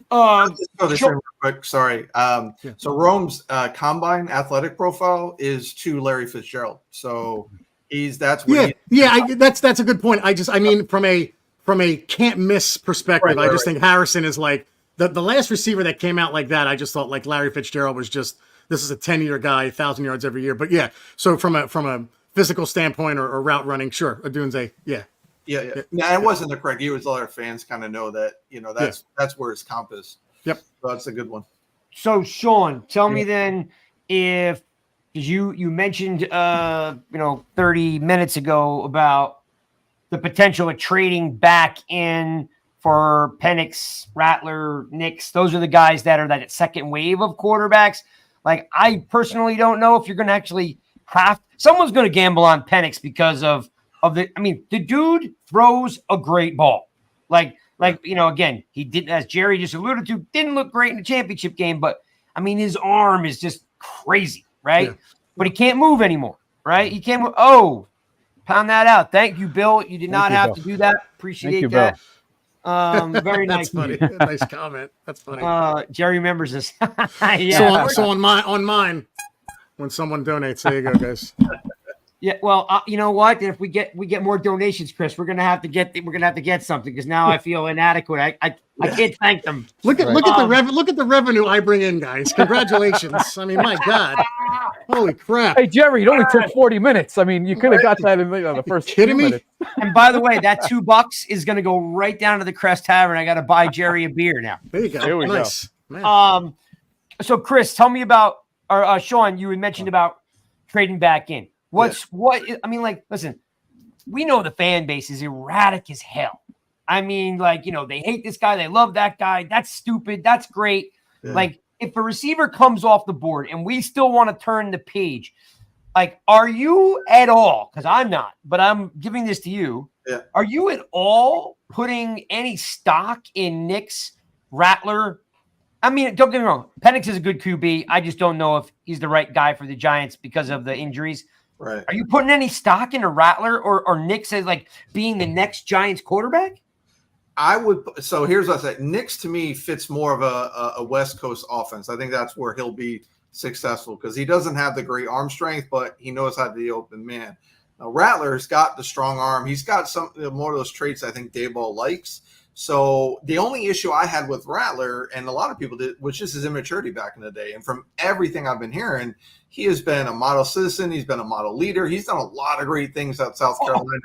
Just throw this in real quick. Sorry. So Rome's combine athletic profile is to Larry Fitzgerald. So that's a good point. I mean from a can't miss perspective, I think Harrison is like the last receiver that came out like that. I just thought Larry Fitzgerald was just, this is a 10-year guy, 1,000 yards every year. But yeah, so from a physical standpoint or route running, sure, Adunze, yeah. Yeah. Now, it wasn't the correct. You as other fans kind of know that, that's where his comp is. Yep. So that's a good one. So Sean, tell me then if because you mentioned 30 minutes ago about the potential of trading back in for Penix, Rattler, Nix. Those are the guys that are that second wave of quarterbacks. Like, I personally don't know if you're going to actually someone's going to gamble on Penix because of the dude throws a great ball. Again, he didn't, as Jerry just alluded to, didn't look great in the championship game, but his arm is just crazy, right? Yeah. But he can't move anymore, right? He can't move. Oh, pound that out. Thank you, Bill. You did not have to do that. Appreciate that. Very nice. That's funny. Nice comment. That's funny. Jerry remembers this. Yeah. So on mine, when someone donates, there you go, guys. Yeah. Well, you know what? If we get more donations, Chris, we're gonna have to get something because now I feel inadequate. I can't thank them. Look at the revenue I bring in, guys. Congratulations. My God. Holy crap. Hey, Jerry, it only took 40 minutes. You could have got that in the first few minutes. And by the way, that $2 is going to go right down to the Crest Tavern. I got to buy Jerry a beer now. There you go. There we go. So Chris, tell me about, or Sean, you had mentioned about trading back in. Listen, we know the fan base is erratic as hell. They hate this guy. They love that guy. That's stupid. That's great. Yeah. If a receiver comes off the board and we still want to turn the page, are you at all, because I'm not, but I'm giving this to you. Yeah. Are you at all putting any stock in Nix, Rattler? Don't get me wrong. Penix is a good QB. I just don't know if he's the right guy for the Giants because of the injuries. Right. Are you putting any stock into Rattler or Nix as being the next Giants quarterback? I would. So here's what I say. Nix to me fits more of a West Coast offense. I think that's where he'll be successful because he doesn't have the great arm strength, but he knows how to be open man. Now Rattler's got the strong arm. He's got some more of those traits I think Daboll likes. So the only issue I had with Rattler, and a lot of people did, was just his immaturity back in the day. And from everything I've been hearing, he has been a model citizen. He's been a model leader. He's done a lot of great things at South Carolina.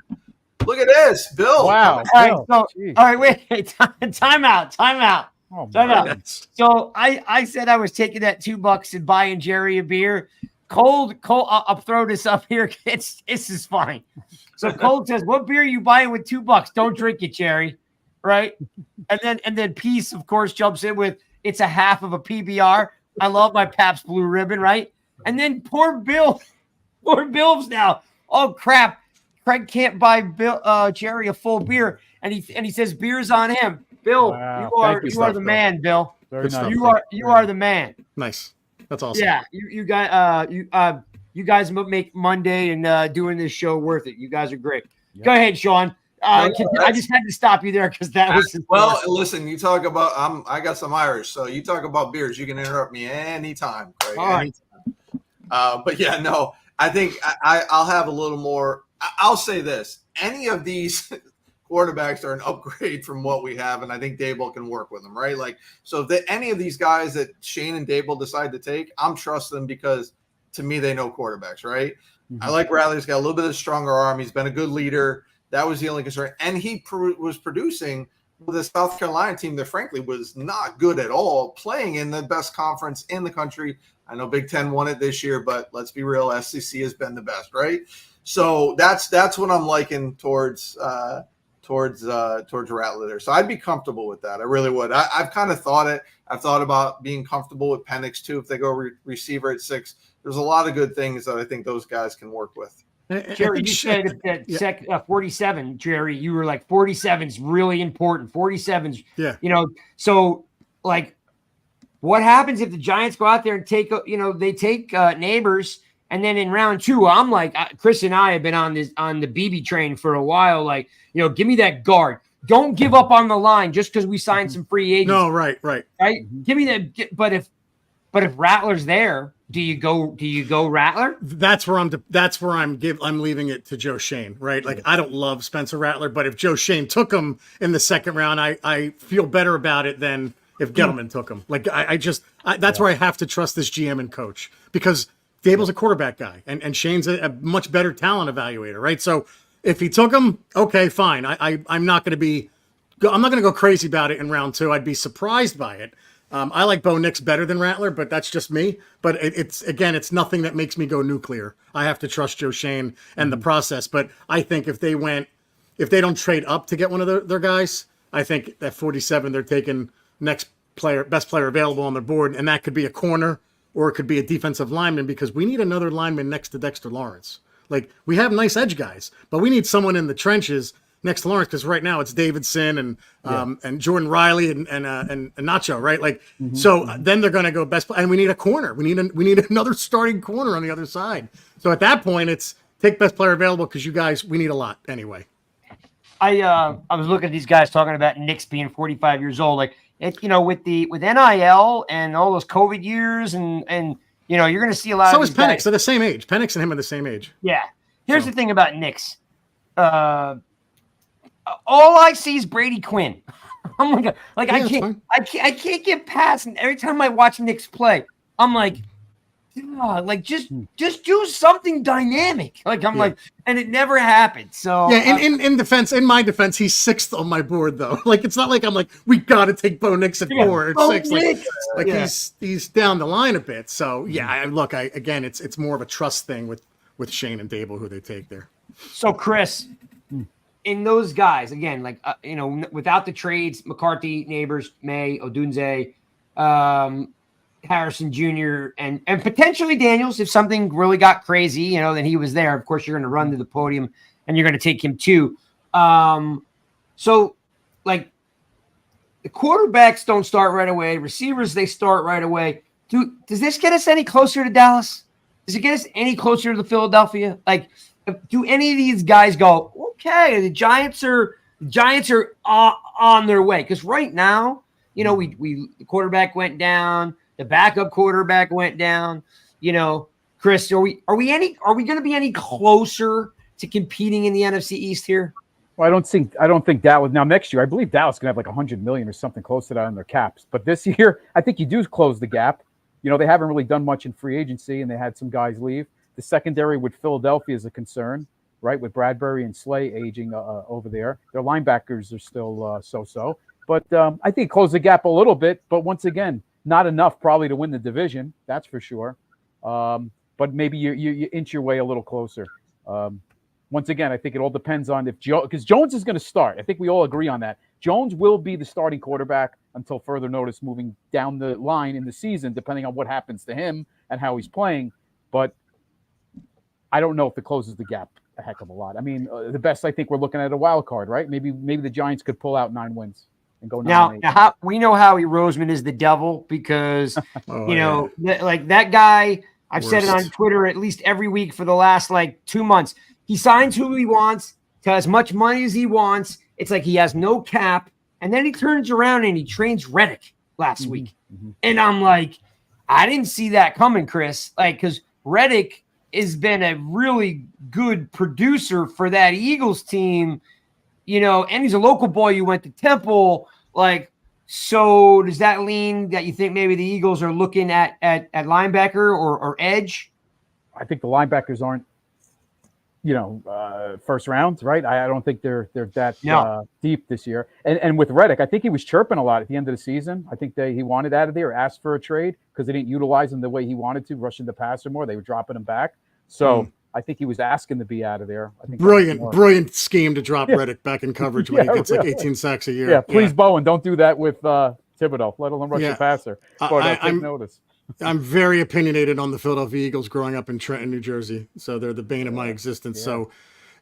Look at this, Bill. Wow. All right, wait. Time out. Oh, time out. So I said I was taking that $2 and buying Jerry a beer. Cold. I'll throw this up here. This is funny. So Cold says, "What beer are you buying with $2? Don't drink it, Jerry." Right? And then Peace, of course, jumps in with, "It's a half of a PBR. I love my Pabst Blue Ribbon." Right? And then Bill's now. Oh crap. Craig can't buy Jerry a full beer, and he says beer's on him. Bill, wow. you are the man, Bill. Very nice. You are the man. Nice. That's awesome. Yeah, you guys make Monday and doing this show worth it. You guys are great. Yep. Go ahead, Sean. I just had to stop you there because that was listen. You talk about I got some Irish, so you talk about beers. You can interrupt me anytime, Craig. All right. But yeah, no. I think I'll have a little more. I'll say this: any of these quarterbacks are an upgrade from what we have, and I think Daboll can work with them, right? So if any of these guys that Shane and Daboll decide to take, I'm trusting them because to me they know quarterbacks, right? Mm-hmm. I like Rattler. He's got a little bit of a stronger arm. He's been a good leader. That was the only concern, and he was producing with a South Carolina team that frankly was not good at all, playing in the best conference in the country. I know Big Ten won it this year, but let's be real, SEC has been the best, right? So that's what I'm liking towards Rattler there. So I'd be comfortable with that. I really would. I've kind of thought it. I've thought about being comfortable with Penix too if they go receiver at 6. There's a lot of good things that I think those guys can work with. Jerry, you said that 47. Jerry, you were like 47 is really important. 47's, So what happens if the Giants go out there and take Nabors? And then in round 2, I'm like, Chris and I have been on the BB train for a while. Give me that guard. Don't give up on the line just because we signed some free agents. No, right. Give me that. But if Rattler's there, do you go Rattler? That's where I'm leaving it to Joe Shane, right? I don't love Spencer Rattler, but if Joe Shane took him in the second round, I feel better about it than if Gettleman took him. That's where I have to trust this GM and coach because Daboll's a quarterback guy, and Shane's a much better talent evaluator, right? So if he took him, okay, fine. I'm not going to go crazy about it in round 2. I'd be surprised by it. I like Bo Nix better than Rattler, but that's just me. But it's nothing that makes me go nuclear. I have to trust Joe Shane and the process. But I think if they don't trade up to get one of their guys, I think at 47 they're taking best player available on their board, and that could be a corner or it could be a defensive lineman, because we need another lineman next to Dexter Lawrence. Like, we have nice edge guys, but we need someone in the trenches next to Lawrence, because right now it's Davidson and Jordan Riley and Nacho, right? Like, so then they're going to go and we need a corner. We need another starting corner on the other side. So at that point, it's take best player available, because you guys, we need a lot anyway. I was looking at these guys talking about Knicks being 45 years old. Like, with NIL and all those COVID years, and you're going to see a lot. So of is Penix. They're the same age. Penix and him are the same age. Yeah. Here's the thing about Knicks. All I see is Brady Quinn. I'm like, I can't get past. And every time I watch Knicks play, I'm like, God, like just do something dynamic. Like like, and it never happened. So in my defense, he's sixth on my board though. Like, it's not like I'm like, we got to take Bo Nix at 4 or 6. He's down the line a bit. So again, it's more of a trust thing with Shane and Dable who they take there. So Chris, in those guys again, like without the trades, McCarthy, Nabors, Maye, Odunze, Harrison Jr. and potentially Daniels, if something really got crazy, then he was there. Of course, you're going to run to the podium and you're going to take him too. So like the quarterbacks don't start right away. Receivers, they start right away. Does this get us any closer to Dallas? Does it get us any closer to Philadelphia? Like, do any of these guys go, okay, the Giants are on their way? Because right now, the quarterback went down. The backup quarterback went down. Chris, are we going to be any closer to competing in the NFC East here? Well, I don't think Dallas now next year. I believe Dallas is going to have like $100 million or something close to that on their caps. But this year, I think you do close the gap. They haven't really done much in free agency, and they had some guys leave. The secondary with Philadelphia is a concern, right? With Bradbury and Slay aging over there, their linebackers are still so-so. But I think close the gap a little bit. But once again, not enough probably to win the division, that's for sure. But maybe you inch your way a little closer. Once again, I think it all depends on because Jones is going to start. I think we all agree on that. Jones will be the starting quarterback until further notice moving down the line in the season, depending on what happens to him and how he's playing. But I don't know if it closes the gap a heck of a lot. I mean, the best, I think we're looking at a wild card, right? Maybe the Giants could pull out 9 wins. And go now we know Howie Roseman is the devil because, like that guy, I've said it on Twitter at least every week for the last 2 months. He signs who he wants to as much money as he wants. It's like he has no cap. And then he turns around and he trains Reddick last week. Mm-hmm. And I'm like, I didn't see that coming, Chris. Because Reddick has been a really good producer for that Eagles team. And he's a local boy. You went to Temple. So does that lean that you think maybe the Eagles are looking at linebacker or edge? I think the linebackers aren't, first round, right? I don't think they're that deep this year. And with Reddick, I think he was chirping a lot at the end of the season. I think he wanted out of there, asked for a trade because they didn't utilize him the way he wanted to, rushing the passer more. They were dropping him back. So I think he was asking to be out of there. I think brilliant scheme to drop Reddick back in coverage when he gets 18 sacks a year. Yeah, please, Bowen, don't do that with Thibodeau. Let alone rush the passer. But take notice. I'm very opinionated on the Philadelphia Eagles growing up in Trenton, New Jersey. So they're the bane of my existence. Yeah.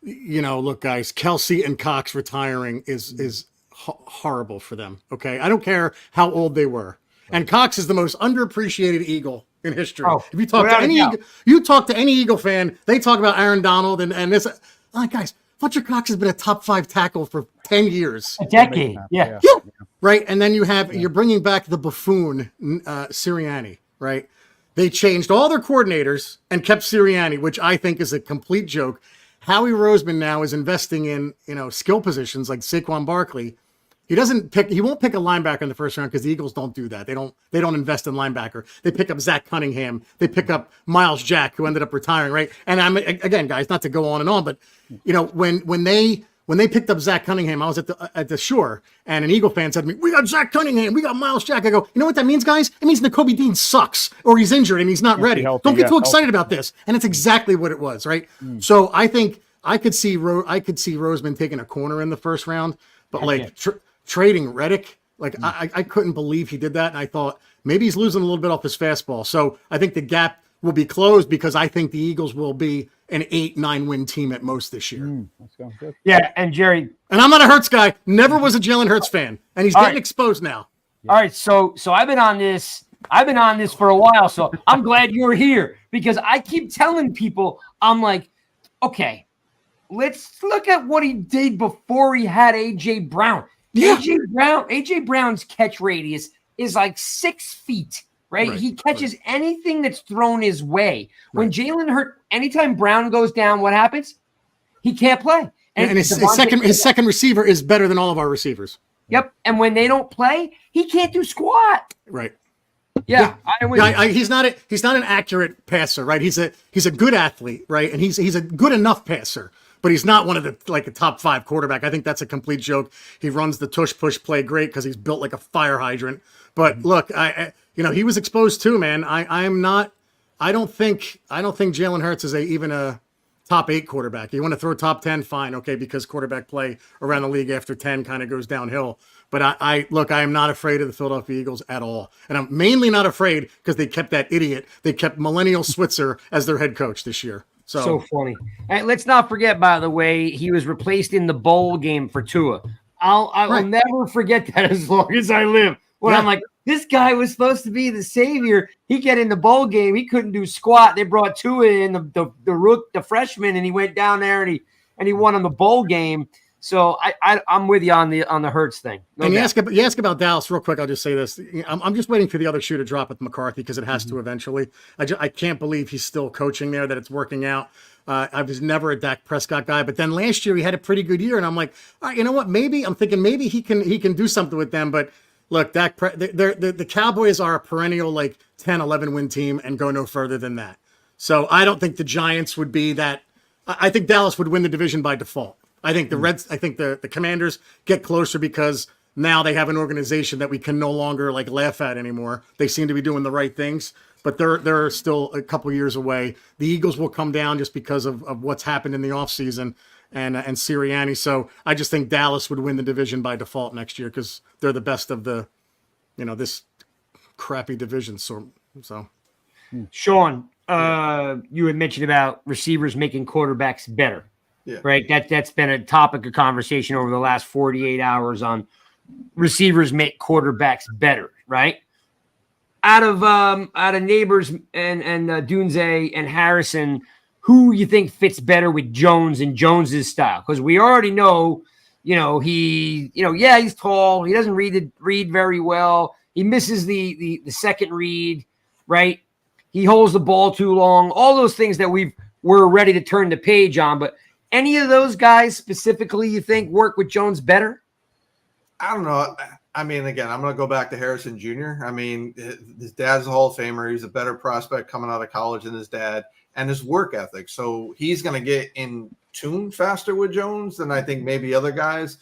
So, look, guys, Kelsey and Cox retiring is horrible for them. Okay, I don't care how old they were. And Cox is the most underappreciated Eagle in history. If you talk to any Eagle fan, they talk about Aaron Donald and this. Guys, Fletcher Cox has been a top 5 tackle for 10 years. A decade. Yeah. Right. And then you're bringing back the buffoon, Sirianni, right? They changed all their coordinators and kept Sirianni, which I think is a complete joke. Howie Roseman now is investing in, skill positions like Saquon Barkley. He won't pick a linebacker in the first round because the Eagles don't do that. They don't invest in linebacker. They pick up Zach Cunningham. They pick up Miles Jack, who ended up retiring, right? And again, guys, not to go on and on, but when when they picked up Zach Cunningham, I was at the Shore, and an Eagle fan said to me, "We got Zach Cunningham, we got Miles Jack." I go, "You know what that means, guys? It means Nakobe Dean sucks, or he's injured and he's not ready. healthy, Don't get too yeah, excited about this." And it's exactly what it was, right? So I think I could see Roseman taking a corner in the first round, but like trading Reddick, like I couldn't believe he did that, and I thought maybe he's losing a little bit off his fastball. So I think the gap will be closed because I think the Eagles will be an 8-9 win team at most this year. That sounds good. Yeah, and Jerry. And I'm not a Hurts guy. Never was a Jalen Hurts fan, and he's getting exposed now. All right, so I've been on this. I've been on this for a while, so I'm glad you're here because I keep telling people, I'm like, okay, let's look at what he did before he had AJ Brown. Yeah. AJ Brown's catch radius is like 6 feet. Right? He catches anything that's thrown his way. When Jalen Hurts, anytime Brown goes down, what happens? He can't play. And his second receiver is better than all of our receivers. Yep. And when they don't play, he can't do squat. Right. Yeah. He's not an accurate passer, right? He's a good athlete, right? And he's a good enough passer, but he's not one of the top 5 quarterback. I think that's a complete joke. He runs the tush push play great because he's built like a fire hydrant. But look, he was exposed too, man. I don't think Jalen Hurts is even a top 8 quarterback. You want to throw top 10, fine, okay, because quarterback play around the league after 10 kind of goes downhill. But I am not afraid of the Philadelphia Eagles at all. And I'm mainly not afraid because they kept that idiot. They kept Millennial Switzer as their head coach this year. So funny. And let's not forget, by the way, he was replaced in the bowl game for Tua. I'll never forget that as long as I live. When I'm like, this guy was supposed to be the savior. He get in the bowl game. He couldn't do squat. They brought Tua in, the freshman, and he went down there and he won in the bowl game. So I'm with you on the Hurts thing. And you ask about Dallas real quick. I'll just say this: I'm just waiting for the other shoe to drop with McCarthy because it has to eventually. I can't believe he's still coaching there. That it's working out. I was never a Dak Prescott guy, but then last year he had a pretty good year, and I'm like, all right, you know what? Maybe he can do something with them, but. Look, the Cowboys are a perennial 10, 11 win team and go no further than that. So I don't think the Giants would be that. I think Dallas would win the division by default. I think the Commanders get closer because now they have an organization that we can no longer laugh at anymore. They seem to be doing the right things, but they're still a couple years away. The Eagles will come down just because of what's happened in the offseason. And Sirianni. So I just think Dallas would win the division by default next year because they're the best of the, this crappy division. So. Sean, you had mentioned about receivers making quarterbacks better. Yeah. Right. That's been a topic of conversation over the last 48 hours on receivers make quarterbacks better. Right. Out of Nabors and Dunze and Harrison. Who you think fits better with Jones and Jones's style? Because we already know, he's tall. He doesn't read very well. He misses the second read, right? He holds the ball too long. All those things that we're ready to turn the page on. But any of those guys specifically, you think work with Jones better? I don't know. I mean, again, I'm going to go back to Harrison Jr. I mean, his dad's a Hall of Famer. He's a better prospect coming out of college than his dad. And his work ethic. So he's going to get in tune faster with Jones than I think maybe other guys.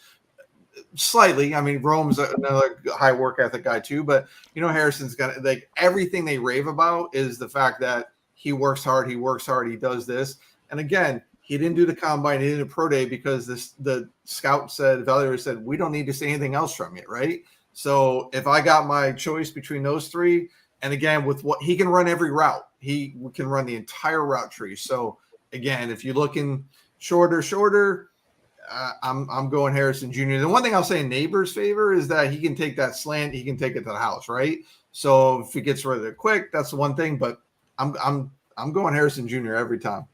Slightly. I mean, Rome's another high work ethic guy too. But, Harrison's got everything they rave about is the fact that he works hard. He does this. And again, he didn't do the combine. He did a pro day because the scout evaluator said, we don't need to see anything else from you. Right. So if I got my choice between those three, and again, with what he can run every route, he can run the entire route tree. So again, if you're looking shorter, I'm going Harrison Jr. The one thing I'll say in Nabors' favor is that he can take that slant, he can take it to the house, right? So if he gets rid of it quick, that's the one thing. But I'm going Harrison Jr. every time.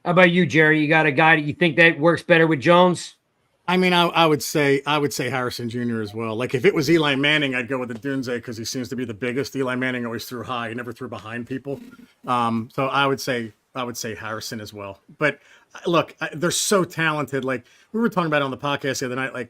How about you, Jerry? You got a guy that you think that works better with Jones? I mean, I would say Harrison Jr. as well. If it was Eli Manning, I'd go with the Dunze because he seems to be the biggest. Eli Manning always threw high; he never threw behind people. So I would say Harrison as well. But look, they're so talented. We were talking about it on the podcast the other night.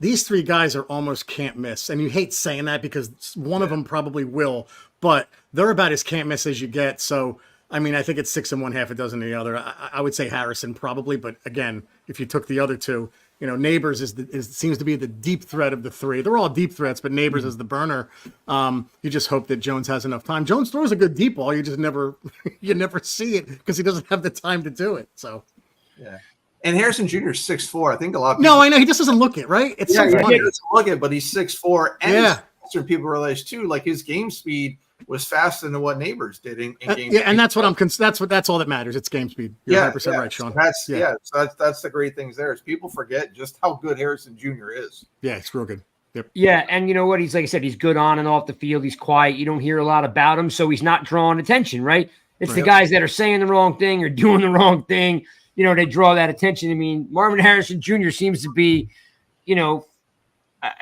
These three guys are almost can't miss, and you hate saying that because one of them probably will, but they're about as can't miss as you get. So I mean, I think it's 6 in one, half a dozen in the other. I would say Harrison probably, but again, if you took the other two, Nabors seems to be the deep threat of the three. They're all deep threats, but Nabors is the burner. You just hope that Jones has enough time. Jones throws a good deep ball. You just never see it because he doesn't have the time to do it. So, yeah. And Harrison Jr. is 6'4". I think a lot of people. No, I know he just doesn't look it, right? It's he funny. doesn't look it, but he's 6'4". And he's faster than people realize too. Like his game speed was faster than what Nabors did in game. Yeah, and that's what that's all that matters. It's game speed. You're 100% right, Sean. So that's the great things there is people forget just how good Harrison Jr. is. Yeah, it's real good. Yep. Yeah, and you know what? He's like I said, he's good on and off the field. He's quiet. You don't hear a lot about him, so he's not drawing attention, right? It's the guys that are saying the wrong thing or doing the wrong thing. They draw that attention. I mean, Marvin Harrison Jr. seems to be,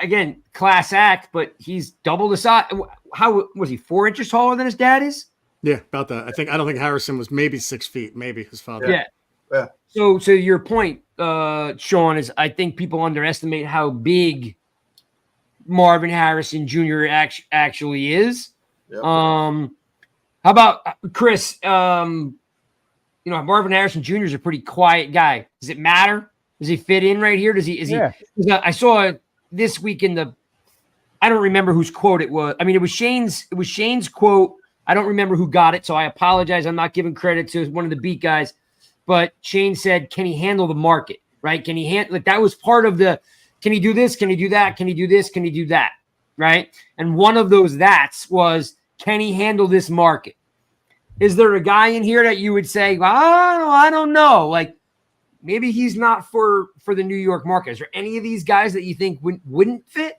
again, class act, but he's double the size. How was he 4 inches taller than his dad is? Yeah, about that. I don't think Harrison was maybe 6 feet, maybe his father. Yeah. So your point, Sean, is I think people underestimate how big Marvin Harrison Jr. actually is. Yep. How about Chris? Marvin Harrison Jr. is a pretty quiet guy. Does it matter? Does he fit in right here? Does he? I saw this week I don't remember whose quote it was. I mean, it was Shane's quote. I don't remember who got it, so I apologize. I'm not giving credit to one of the beat guys, but Shane said, "Can he handle the market? Right? Can he handle that was part of the? Can he do this? Can he do that? Can he do this? Can he do that? Right? And one of those was, can he handle this market? Is there a guy in here that you would say, well, I don't know, like maybe he's not for the New York market? Is there any of these guys that you think wouldn't fit?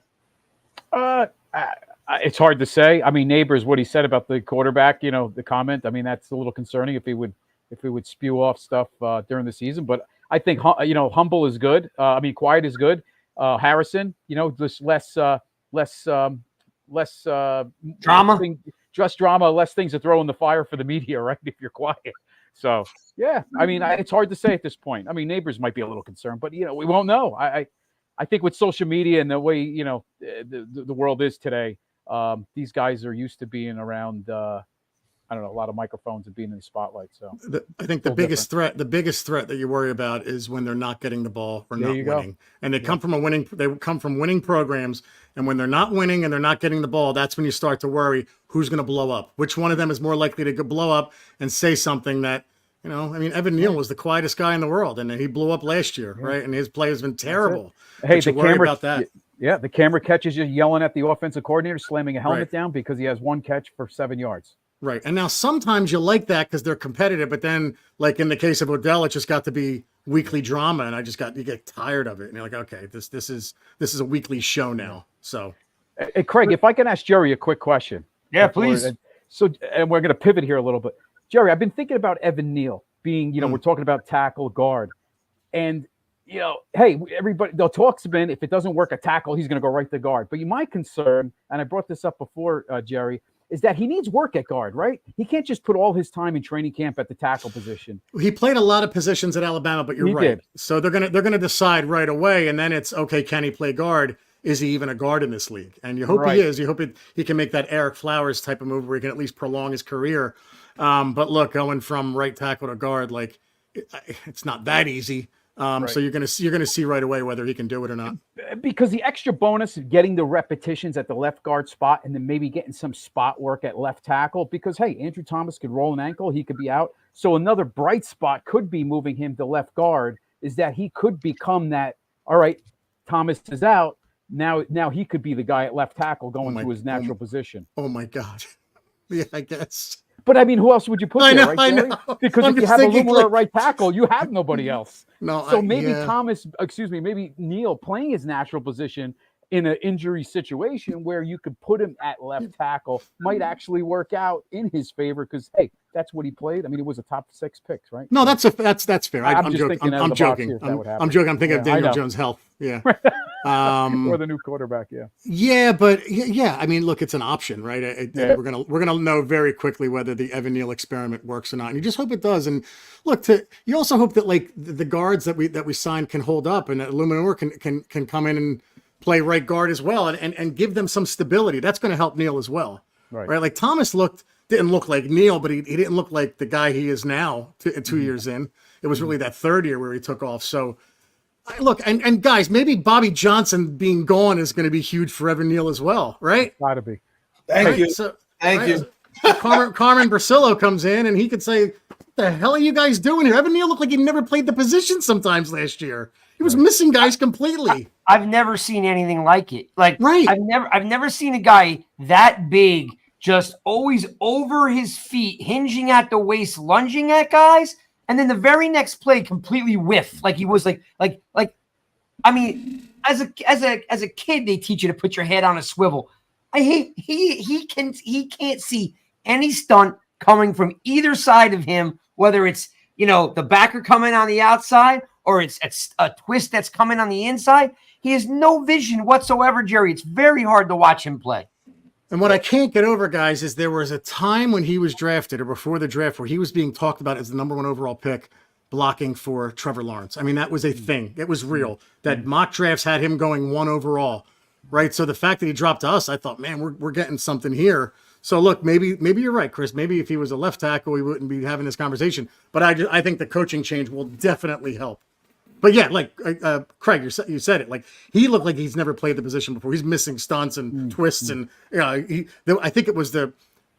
It's hard to say. I mean, Nabors, what he said about the quarterback, the comment. I mean, that's a little concerning if he would spew off stuff during the season. But I think humble is good. Quiet is good. Harrison, just less drama. Just drama, less things to throw in the fire for the media, right? If you're quiet. So, yeah, it's hard to say at this point. I mean, Nabors might be a little concerned, but, we won't know. I think with social media and the way, the world is today, these guys are used to being around, a lot of microphones and being in the spotlight. So I think the biggest threat that you worry about is when they're not getting the ball or not winning. And they come from winning programs. And when they're not winning and they're not getting the ball, that's when you start to worry who's going to blow up. Which one of them is more likely to blow up and say something that, Evan Neal was the quietest guy in the world, and he blew up last year, right? And his play has been terrible. Hey, the camera about that. Yeah, the camera catches you yelling at the offensive coordinator, slamming a helmet down because he has one catch for 7 yards. Right. And now sometimes you like that because they're competitive, but then like in the case of Odell, it just got to be weekly drama, and you get tired of it. And you're like, okay, this is a weekly show now. So hey, Craig, if I can ask Jerry a quick question. Yeah, please. So and we're gonna pivot here a little bit. Jerry, I've been thinking about Evan Neal being, we're talking about tackle guard. And hey, everybody, the talk's been if it doesn't work a tackle, he's gonna go right to guard. But my concern, and I brought this up before, Jerry, is that he needs work at guard, right? He can't just put all his time in training camp at the tackle position. He played a lot of positions at Alabama, but you're right. So they're gonna decide right away, and then it's okay. Can he play guard? Is he even a guard in this league? And you hope he is. You hope he can make that Eric Flowers type of move where he can at least prolong his career. But look, going from right tackle to guard, like it's not that easy. So you're gonna see right away whether he can do it or not. Because the extra bonus of getting the repetitions at the left guard spot and then maybe getting some spot work at left tackle. Because hey, Andrew Thomas could roll an ankle, he could be out. So another bright spot could be moving him to left guard. Is that he could become that? All right, Thomas is out. Now he could be the guy at left tackle going to his natural position. Oh my God! Yeah, I guess. But I mean, who else would you put there, right, Jerry? I know. Because if you have a Lumler at right tackle, you have nobody else. So maybe Neal playing his natural position in an injury situation where you could put him at left tackle might actually work out in his favor because hey, that's what he played. I mean, it was a top 6 picks, right? No, that's fair. I'm joking. I'm joking. I'm joking. I'm thinking of Daniel Jones' health. Yeah. Or the new quarterback. Yeah. Yeah, but yeah. I mean, look, it's an option, right? We're gonna know very quickly whether the Evan Neal experiment works or not, and you just hope it does. And look, you also hope that like the guards that we signed can hold up, and that Luminor can come in and play right guard as well, and give them some stability. That's going to help Neal as well, right? Like Thomas looked didn't look like Neil, but he didn't look like the guy he is now 2 years in. It was really that third year where he took off. So look, and guys, maybe Bobby Johnson being gone is going to be huge for Evan Neal as well, right? Gotta be. Thank you. So, Thank you. So Carmen Brasillo comes in and he could say, "What the hell are you guys doing here?" Evan Neal looked like he never played the position sometimes last year. He was missing guys completely. I've never seen anything like it. Like, Right. I've never seen a guy that big, just always over his feet, hinging at the waist, lunging at guys, and then the very next play completely whiff. Like he was like. I mean, as a kid, they teach you to put your head on a swivel. He can't see any stunt coming from either side of him, whether it's the backer coming on the outside or it's a twist that's coming on the inside. He has no vision whatsoever, Jerry. It's very hard to watch him play. And what I can't get over, guys, is there was a time when he was drafted or before the draft where he was being talked about as the number 1 overall pick, blocking for Trevor Lawrence. I mean, that was a thing. It was real. That mock drafts had him going 1 overall, right? So the fact that he dropped to us, I thought, man, we're getting something here. So look, maybe you're right, Chris. Maybe if he was a left tackle, we wouldn't be having this conversation. But I think the coaching change will definitely help. But yeah, like Craig, you said it. Like he looked like he's never played the position before. He's missing stunts and twists, and I think it was the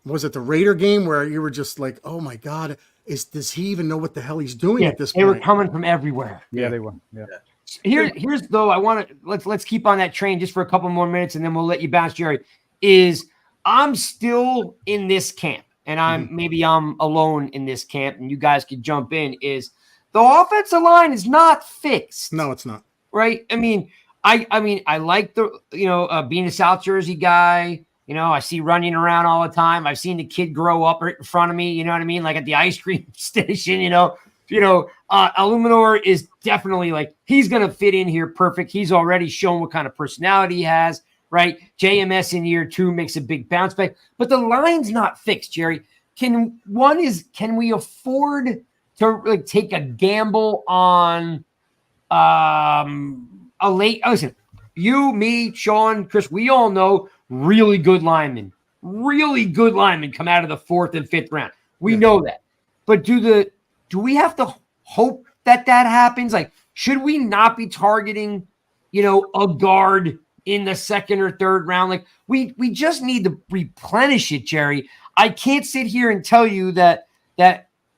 Raider game where you were just like, oh my God, does he even know what the hell he's doing at this point? They were coming from everywhere. Yeah, they were. Yeah. Here's though, I want to let's keep on that train just for a couple more minutes, and then we'll let you bounce, Jerry. I'm still in this camp, and maybe I'm alone in this camp, and you guys could jump in. The offensive line is not fixed. No, it's not. Right? I mean, I like the being a South Jersey guy. I see running around all the time. I've seen the kid grow up right in front of me. You know what I mean? Like at the ice cream station. Illuminor is definitely like he's gonna fit in here perfect. He's already shown what kind of personality he has. Right? JMS in year 2 makes a big bounce back, but the line's not fixed, Jerry. Can we afford to take a gamble on a late? Listen, you, me, Sean, Chris, we all know really good linemen come out of the 4th and 5th round. We know that, but do we have to hope that happens? Like, should we not be targeting, a guard in the 2nd or 3rd round? Like we just need to replenish it, Jerry. I can't sit here and tell you that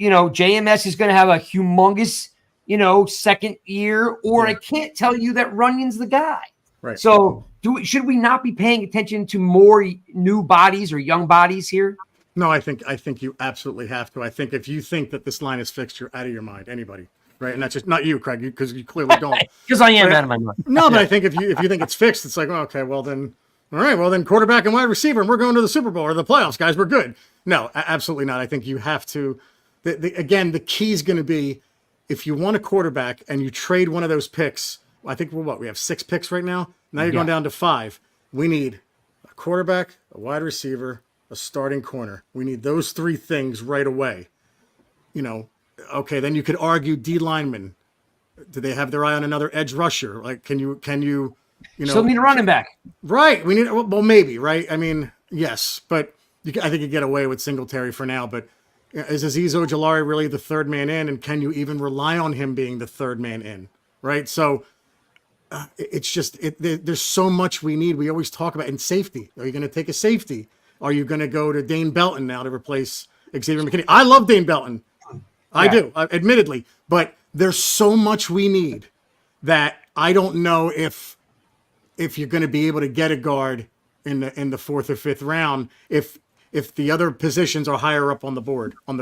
JMS is going to have a humongous, 2nd year, or I can't tell you that Runyon's the guy. Right. So should we not be paying attention to more new bodies or young bodies here? No, I think you absolutely have to. I think if you think that this line is fixed, you're out of your mind. Anybody. Right. And that's just not you, Craig, because you clearly don't. Because I am out of my mind. No, but I think if you think it's fixed, it's like, okay, well then, all right, well then quarterback and wide receiver, and we're going to the Super Bowl or the playoffs, guys. We're good. No, absolutely not. I think you have to. Again, the key is going to be if you want a quarterback and you trade one of those picks. I think we have 6 picks right now. Now you're going down to 5. We need a quarterback, a wide receiver, a starting corner. We need those 3 things right away. Okay, then you could argue D linemen. Do they have their eye on another edge rusher? Like, can you still need a running back, right? We need, well, maybe, right? I mean, yes, but I think you get away with Singletary for now. But is Azeez Ojulari really the 3rd man in? And can you even rely on him being the 3rd man in? Right? So it's just there's so much we need. We always talk about in safety. Are you going to take a safety? Are you going to go to Dane Belton now to replace Xavier McKinney? I love Dane Belton. I do, admittedly, but there's so much we need that I don't know if you're going to be able to get a guard in the 4th or 5th round if the other positions are higher up on their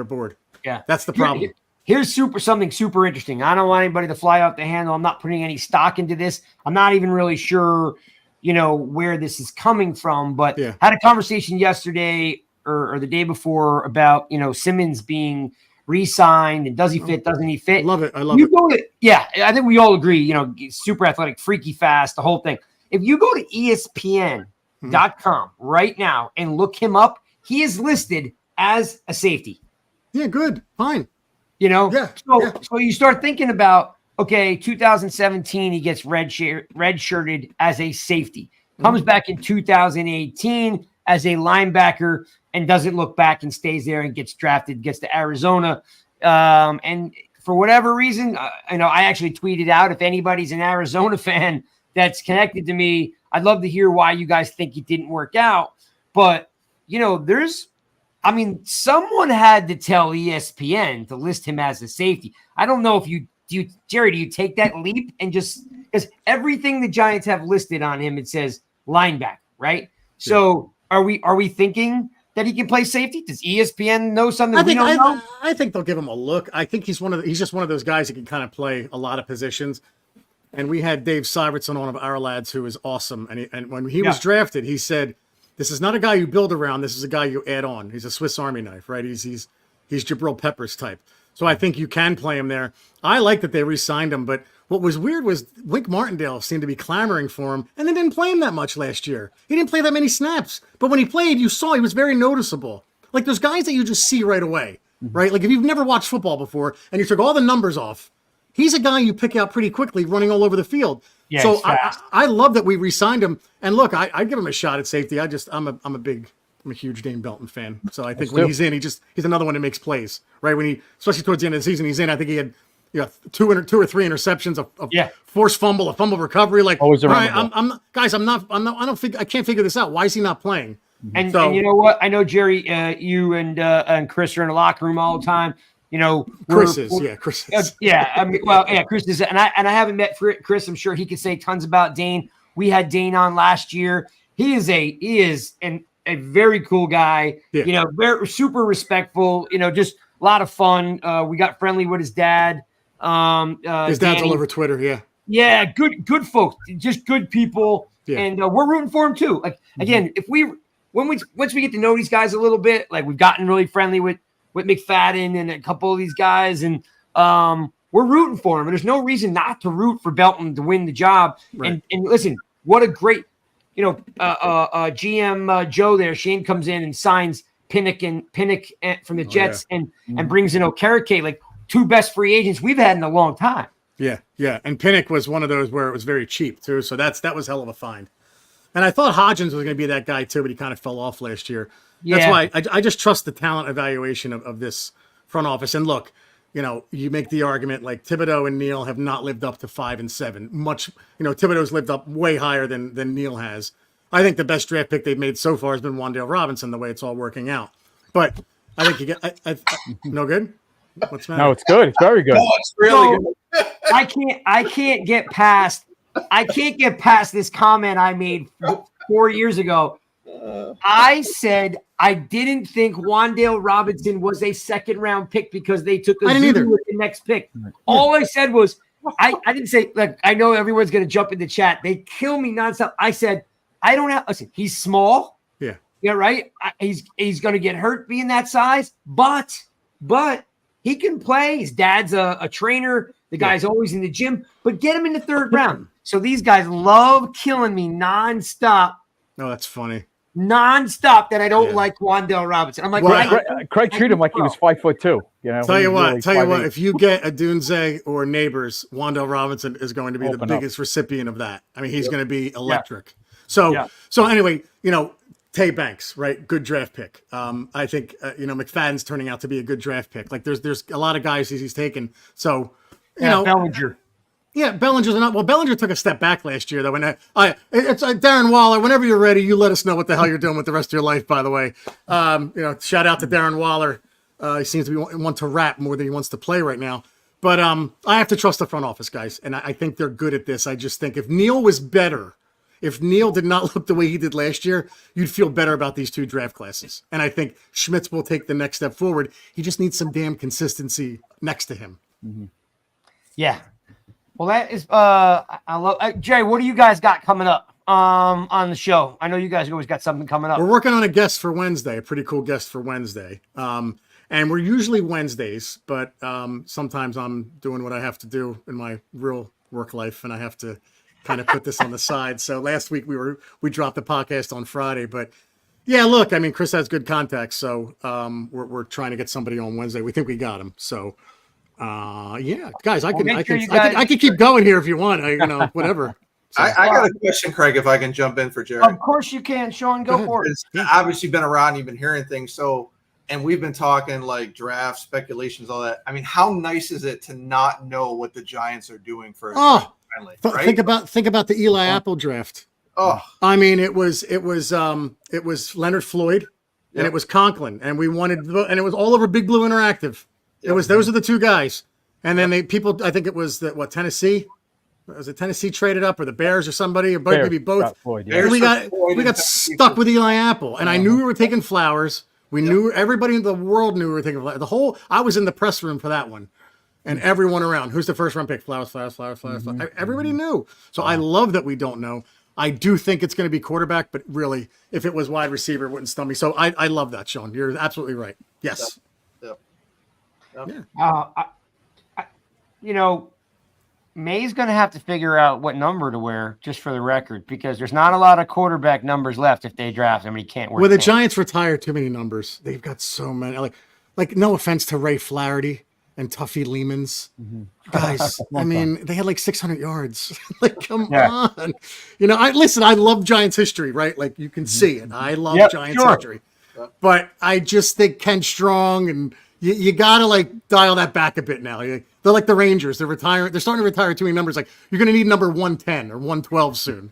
board. Yeah, that's the problem. Here's something super interesting. I don't want anybody to fly off the handle. I'm not putting any stock into this. I'm not even really sure, where this is coming from. But had a conversation yesterday or the day before about Simmons being re-signed and does he fit? Doesn't he fit? I love it. I think we all agree. Super athletic, freaky fast, the whole thing. If you go to ESPN.com right now and look him up, he is listed as a safety. Yeah, good, fine. So you start thinking about, okay, 2017, he gets red-shirted as a safety. Comes back in 2018 as a linebacker and doesn't look back and stays there and gets drafted, gets to Arizona. And for whatever reason, I actually tweeted out, if anybody's an Arizona fan that's connected to me, I'd love to hear why you guys think it didn't work out. But, someone had to tell ESPN to list him as a safety. I don't know if Jerry, do you take that leap and just, because everything the Giants have listed on him, it says linebacker, right? Yeah. So are we thinking that he can play safety? Does ESPN know something we don't know? I think they'll give him a look. I think he's just one of those guys that can kind of play a lot of positions. And we had Dave Syvertson, one of our lads, who is awesome. And when he was drafted, he said, "This is not a guy you build around. This is a guy you add on. He's a Swiss Army knife, right? He's Jabril Peppers type." So I think you can play him there. I like that they re-signed him, but what was weird was Wink Martindale seemed to be clamoring for him, and they didn't play him that much last year. He didn't play that many snaps, but when he played, you saw he was very noticeable. Like those guys that you just see right away, right? Like if you've never watched football before and you took all the numbers off, he's a guy you pick out pretty quickly running all over the field. Yeah, so I love that we re-signed him. And look, I'd give him a shot at safety. I'm a huge Dane Belton fan. So I think when he's in, he's another one that makes plays, right? Especially towards the end of the season, he's in. I think he had two or three interceptions, a forced fumble, a fumble recovery. Like, always around. I can't figure this out. Why is he not playing? And you know what? I know, Jerry, you and Chris are in the locker room all the time. Chris is. Chris is. And I haven't met Chris. I'm sure he could say tons about Dane. We had Dane on last year. He is a very cool guy, very super respectful, just a lot of fun. We got friendly with his dad. His dad's all over Twitter. Yeah. Yeah. Good folks, just good people. Yeah. And we're rooting for him too. Like, again, once we get to know these guys a little bit, like we've gotten really friendly with McFadden and a couple of these guys, and we're rooting for him. And there's no reason not to root for Belton to win the job. Right. And listen, what a great, GM Joe there. Shane comes in and signs Pinnock from the Jets and brings in Okereke, like two best free agents we've had in a long time. Yeah. And Pinnock was one of those where it was very cheap too. So that was hell of a find. And I thought Hodgins was going to be that guy too, but he kind of fell off last year. That's why I just trust the talent evaluation of this front office. And look, you make the argument like Thibodeau and Neal have not lived up to 5 and 7. Much, Thibodeau's lived up way higher than Neal has. I think the best draft pick they've made so far has been Wan'Dale Robinson, the way it's all working out. But I think you get no good. What's the matter? No, it's good. It's very good. Oh, it's really good. I can't get past this comment I made 4 years ago. I said I didn't think Wan'Dale Robinson was a second-round pick because they took a Zulu with the next pick. All I said was, I didn't say, like, I know everyone's going to jump in the chat. They kill me nonstop. I said, I don't have – listen, he's small. Yeah. Yeah, right? He's going to get hurt being that size, but he can play. His dad's a trainer. The guy's always in the gym. But get him in the third round. So these guys love killing me nonstop. No, that's funny. Nonstop that I don't like Wan'Dale Robinson. I'm like, Craig treated him like he was 5'2". Tell you what, if you get a Dunze or Nabors, Wan'Dale Robinson is going to be the biggest recipient of that. I mean, he's going to be electric. So anyway, Tay Banks, right? Good draft pick. I think McFadden's turning out to be a good draft pick. Like there's a lot of guys he's taken. So Bellinger. Yeah, Bellinger's not. Well, Bellinger took a step back last year, though. And it's Darren Waller. Whenever you're ready, you let us know what the hell you're doing with the rest of your life. By the way, shout out to Darren Waller. He seems to be one to rap more than he wants to play right now. But I have to trust the front office guys, and I think they're good at this. I just think if Neal was better, if Neal did not look the way he did last year, you'd feel better about these two draft classes. And I think Schmitz will take the next step forward. He just needs some damn consistency next to him. Mm-hmm. Yeah. Well, that is I love Jerry. What do you guys got coming up on the show? I know you guys always got something coming up. We're working on a guest for Wednesday, a pretty cool guest for Wednesday. And we're usually Wednesdays, but sometimes I'm doing what I have to do in my real work life, and I have to kind of put this on the side. So last week we dropped the podcast on Friday, but yeah, look, I mean, Chris has good contacts, so we're trying to get somebody on Wednesday. We think we got him, so. Yeah, guys, I can keep going here if you want. Whatever. So, I got a question, Craig, if I can jump in for Jerry. Of course you can, Sean. Go for it. It's obviously been around, you've been hearing things. So, and we've been talking like draft speculations, all that. I mean, how nice is it to not know what the Giants are doing for finally, right? think about the Eli Apple draft. Oh, I mean, it was Leonard Floyd and it was Conklin, and we wanted, and it was all over Big Blue Interactive. It was, those are the two guys. And then I think it was Tennessee. Was it Tennessee traded up, or the Bears, or somebody, or maybe both? Floyd, We got stuck with Eli Apple, and I knew we were taking Flowers. We knew, everybody in the world knew we were taking Flowers. I was in the press room for that one, and everyone around. Who's the first round pick? Flowers. Everybody knew. So I love that we don't know. I do think it's going to be quarterback, but really, if it was wide receiver, it wouldn't stun me. So I love that, Sean. You're absolutely right. Yes. Maye's going to have to figure out what number to wear, just for the record, because there's not a lot of quarterback numbers left if they draft him. He can't wear. Well, the Giants retire too many numbers. They've got so many. Like no offense to Ray Flaherty and Tuffy Lehmans, guys. I mean, they had like 600 yards. Like, come on. I love Giants history, right? Like, you can see it. I love Giants history, but I just think Ken Strong and. You got to like dial that back a bit now. They're like the Rangers. They're starting to retire too many numbers. Like, you're going to need number 110 or 112 soon.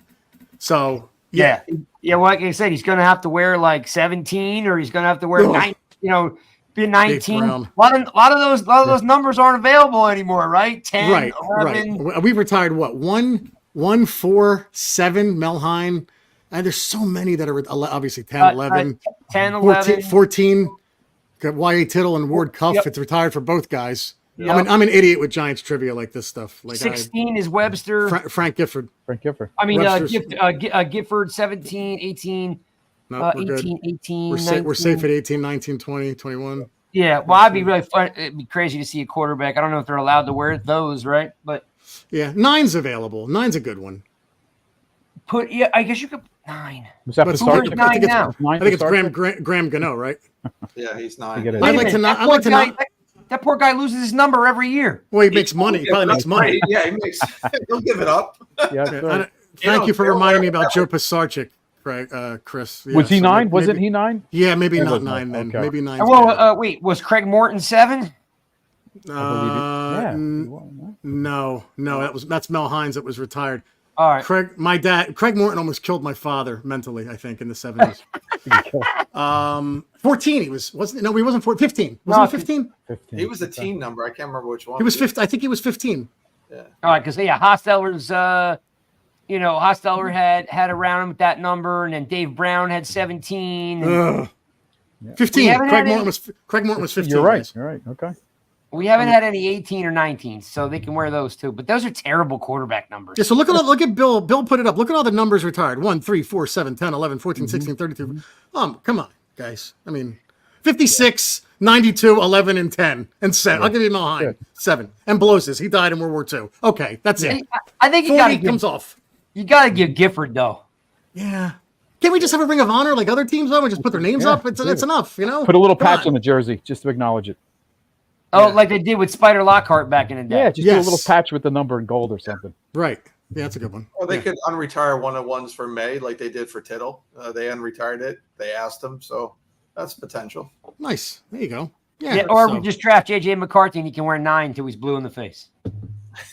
So, yeah. Well, like I said, he's going to have to wear like 17, or he's going to have to wear be 19. A lot of those numbers aren't available anymore, right? 10, 11. Right. We retired what? 1, 4, 7, Mel Hein. And there's so many that are obviously 10, 11, 10, 11, 14. Got Y.A. Tittle and Ward Cuff. It's retired for both guys. Yep. I'm an idiot with Giants trivia like this stuff. Like 16 is Webster. Frank Gifford. I mean, Gifford, 17, 18, no, 18, 18. We're safe at 18, 19, 20, 21. Yeah, well, I'd be really fun. It'd be crazy to see a quarterback. I don't know if they're allowed to wear those, right? But yeah, 9's available. 9's a good one. I guess you could 9. Was that But Who wears 9 now? I think it's Graham Gano, right? Yeah, he's 9. That poor guy loses his number every year. Well, he makes money. He probably makes money. Yeah, he'll give it up. Yeah, thank you for reminding me about Joe Pisarcik, Chris. Was he 9? Wasn't he 9? Yeah, maybe not 9 then. Okay. Maybe 9. Well, wait, was Craig Morton 7? No, that's Mel Hines that was retired. All right. Craig Morton almost killed my father mentally, I think, in the 70s. 14 he wasn't. No, he wasn't 15. Was he 15? 15. He was a team number. I can't remember which one. He was 15. I think he was 15. Yeah. All right, because Hostetler's Hostetler had around him with that number, and then Dave Brown had 17. 15. Craig Morton was 15. You're right. You're right. Okay. We haven't had any 18 or 19, so they can wear those too. But those are terrible quarterback numbers. Yeah, so look at Bill. Bill put it up. Look at all the numbers retired. 1, 3, 4, 7, 10, 11, 14, 16, 32. Come on, guys. I mean, 56, 92, 11, and 10, and 7. I'll give you Mel Hein. 7. And Bloses. He died in World War II. Okay, that's it. I think you got to comes off. You got to give Gifford, though. Yeah. Can't we just have a Ring of Honor like other teams do and just put their names up? It's enough, Put a little patch on the jersey just to acknowledge it. Oh, like they did with Spider Lockhart back in the day. Yeah, just do a little patch with the number in gold or something. Right. Yeah, that's a good one. Or they could unretire one of the ones for Maye, like they did for Tittle. They unretired it. They asked him, so that's potential. Nice. There you go. Yeah. Or we just draft J.J. McCarthy and he can wear 9 until he's blue in the face.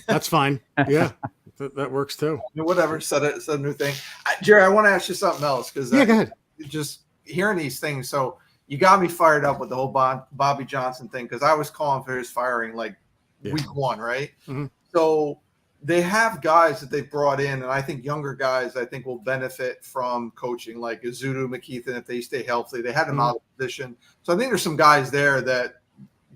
That's fine. Yeah, that works too. Whatever. Set a new thing. Jerry, I want to ask you something else because go ahead. Just hearing these things. So you got me fired up with the whole Bobby Johnson thing because I was calling for his firing like week 1, right? Mm-hmm. So they have guys that they brought in, and I think younger guys I think will benefit from coaching, like Azudu McKeithen if they stay healthy. They had him out of position. So I think there's some guys there that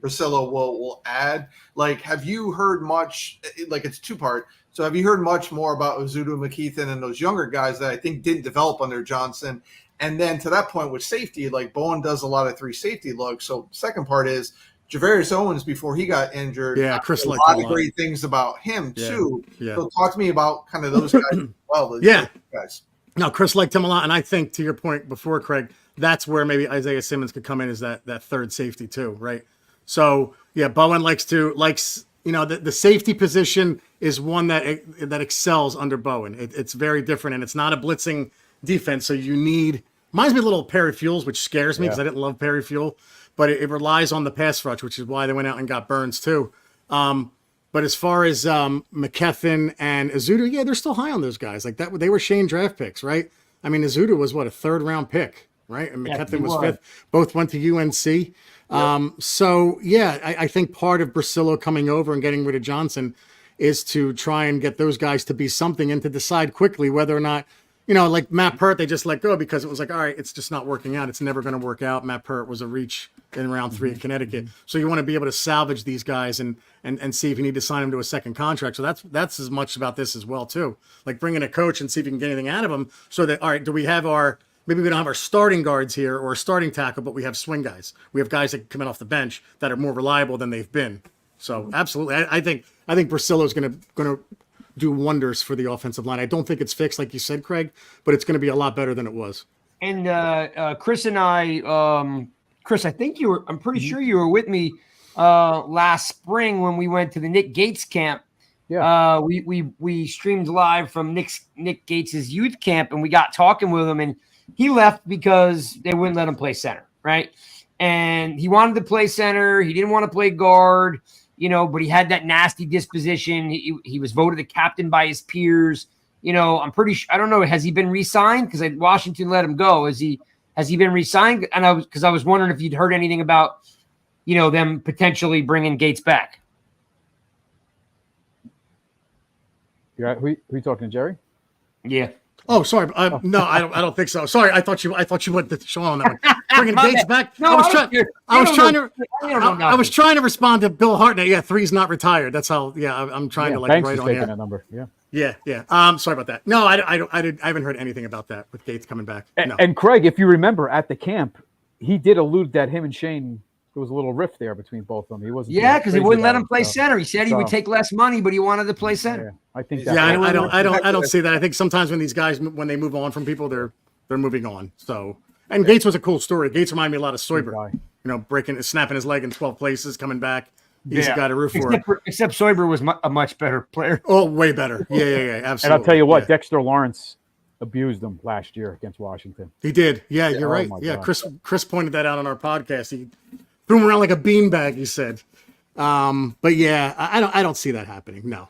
Brasillo will add. Like, have you heard much? Like, it's 2-part. So have you heard much more about Azudu McKeithen and those younger guys that I think didn't develop under Johnson? And then to that point with safety, like Bowen does a lot of 3 safety looks. So second part is Javarius Owens before he got injured. Yeah, Chris a liked lot a of great things about him too. Yeah. So talk to me about kind of those guys as well. Guys. No, Chris liked him a lot, and I think to your point before, Craig, that's where maybe Isaiah Simmons could come in as that third safety too, right? So yeah, Bowen likes the safety position is one that excels under Bowen. It's very different, and it's not a blitzing defense. So you need, reminds me a little of Perry Fuels, which scares me because I didn't love Perry Fuel, but it relies on the pass rush, which is why they went out and got Burns too. But as far as McCarthy and Azudu, yeah, they're still high on those guys. Like that, they were Shane draft picks, right? I mean, Azudu was what, a 3rd round pick, right? And McCarthy was 5th. Both went to UNC. So yeah, I think part of Brasillo coming over and getting rid of Johnson is to try and get those guys to be something and to decide quickly whether or not, like Matt Pert, they just let go because it was like, all right, it's just not working out. It's never going to work out. Matt Pert was a reach in round 3 in Connecticut. So you want to be able to salvage these guys and see if you need to sign them to a second contract. So that's as much about this as well too. Like bring in a coach and see if you can get anything out of them so that, all right, maybe we don't have our starting guards here or a starting tackle, but we have swing guys. We have guys that come in off the bench that are more reliable than they've been. So absolutely. I think Brasillo is going to do wonders for the offensive line. I don't think it's fixed, like you said, Craig, but it's going to be a lot better than it was. And Chris and I, Chris, I think I'm pretty sure you were with me last spring when we went to the Nick Gates camp. Yeah. We streamed live from Nick Gates's youth camp, and we got talking with him, and he left because they wouldn't let him play center, right? And he wanted to play center. He didn't want to play guard, but he had that nasty disposition. He was voted the captain by his peers. I'm pretty sure, I don't know, has he been re-signed? Because Washington let him go. Has he been re-signed? And I was wondering if you'd heard anything about, them potentially bringing Gates back. Yeah, who you talking to, Jerry? Yeah. Oh, sorry. No, I don't think so. Sorry, I thought you went to Sean on that one. Bringing Gates back. No, I was trying to respond to Bill Hartnett. Yeah, 3's not retired. That's how. Yeah, I'm trying to Banks right is on taking here. that number. Yeah. Sorry about that. No, I haven't heard anything about that with Gates coming back. No. And Craig, if you remember at the camp, he did allude that him and Shane, there was a little rift there between both of them. He wasn't. Yeah, because he wouldn't let him play center. He said he would take less money, but he wanted to play center. Yeah, I think. I don't see that. I think sometimes when these guys, when they move on from people, they're moving on. So, and Gates was a cool story. Gates reminded me a lot of Soyber. Snapping his leg in 12 places, coming back. He's a guy to root for. Except Soyber was a much better player. Oh, way better. Yeah, absolutely. And I'll tell you what, Dexter Lawrence abused him last year against Washington. He did. Yeah, you're right. Yeah, Chris pointed that out on our podcast. He threw him around like a beanbag, he said. But yeah, I don't see that happening. No,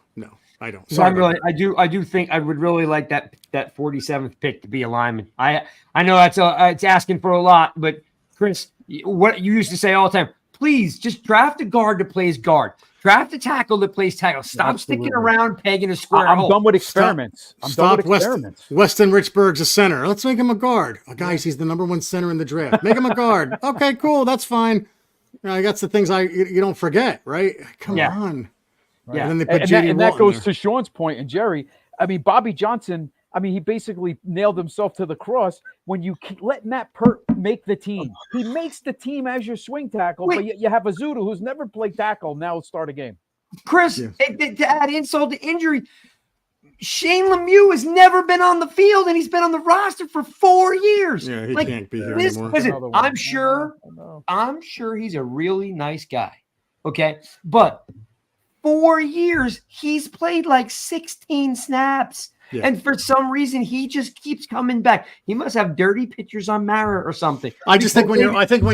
I don't. So I do think I would really like that 47th pick to be a lineman. I know it's asking for a lot, but Chris, what you used to say all the time, please just draft a guard that plays guard. Draft a tackle that plays tackle. Stop sticking around pegging a square hole. I'm done with experiments. Weston Richburg's a center. Let's make him a guard. Oh, guys, he's the #1 center in the draft. Make him a guard. Okay, cool. That's fine. That's the things you don't forget, right? Come on. Right. And then they put and that goes to Sean's point. And Jerry, I mean, Bobby Johnson, he basically nailed himself to the cross when you let Matt Pert make the team. He makes the team as your swing tackle, but you have Azudu who's never played tackle. Now start a game. Chris, to add insult to injury, Shane Lemieux has never been on the field, and he's been on the roster for 4 years. Yeah, he can't be here anymore. Listen, I'm sure he's a really nice guy. Okay, but 4 years he's played like 16 snaps. Yeah. And for some reason, he just keeps coming back. He must have dirty pictures on Mara or something. I just think when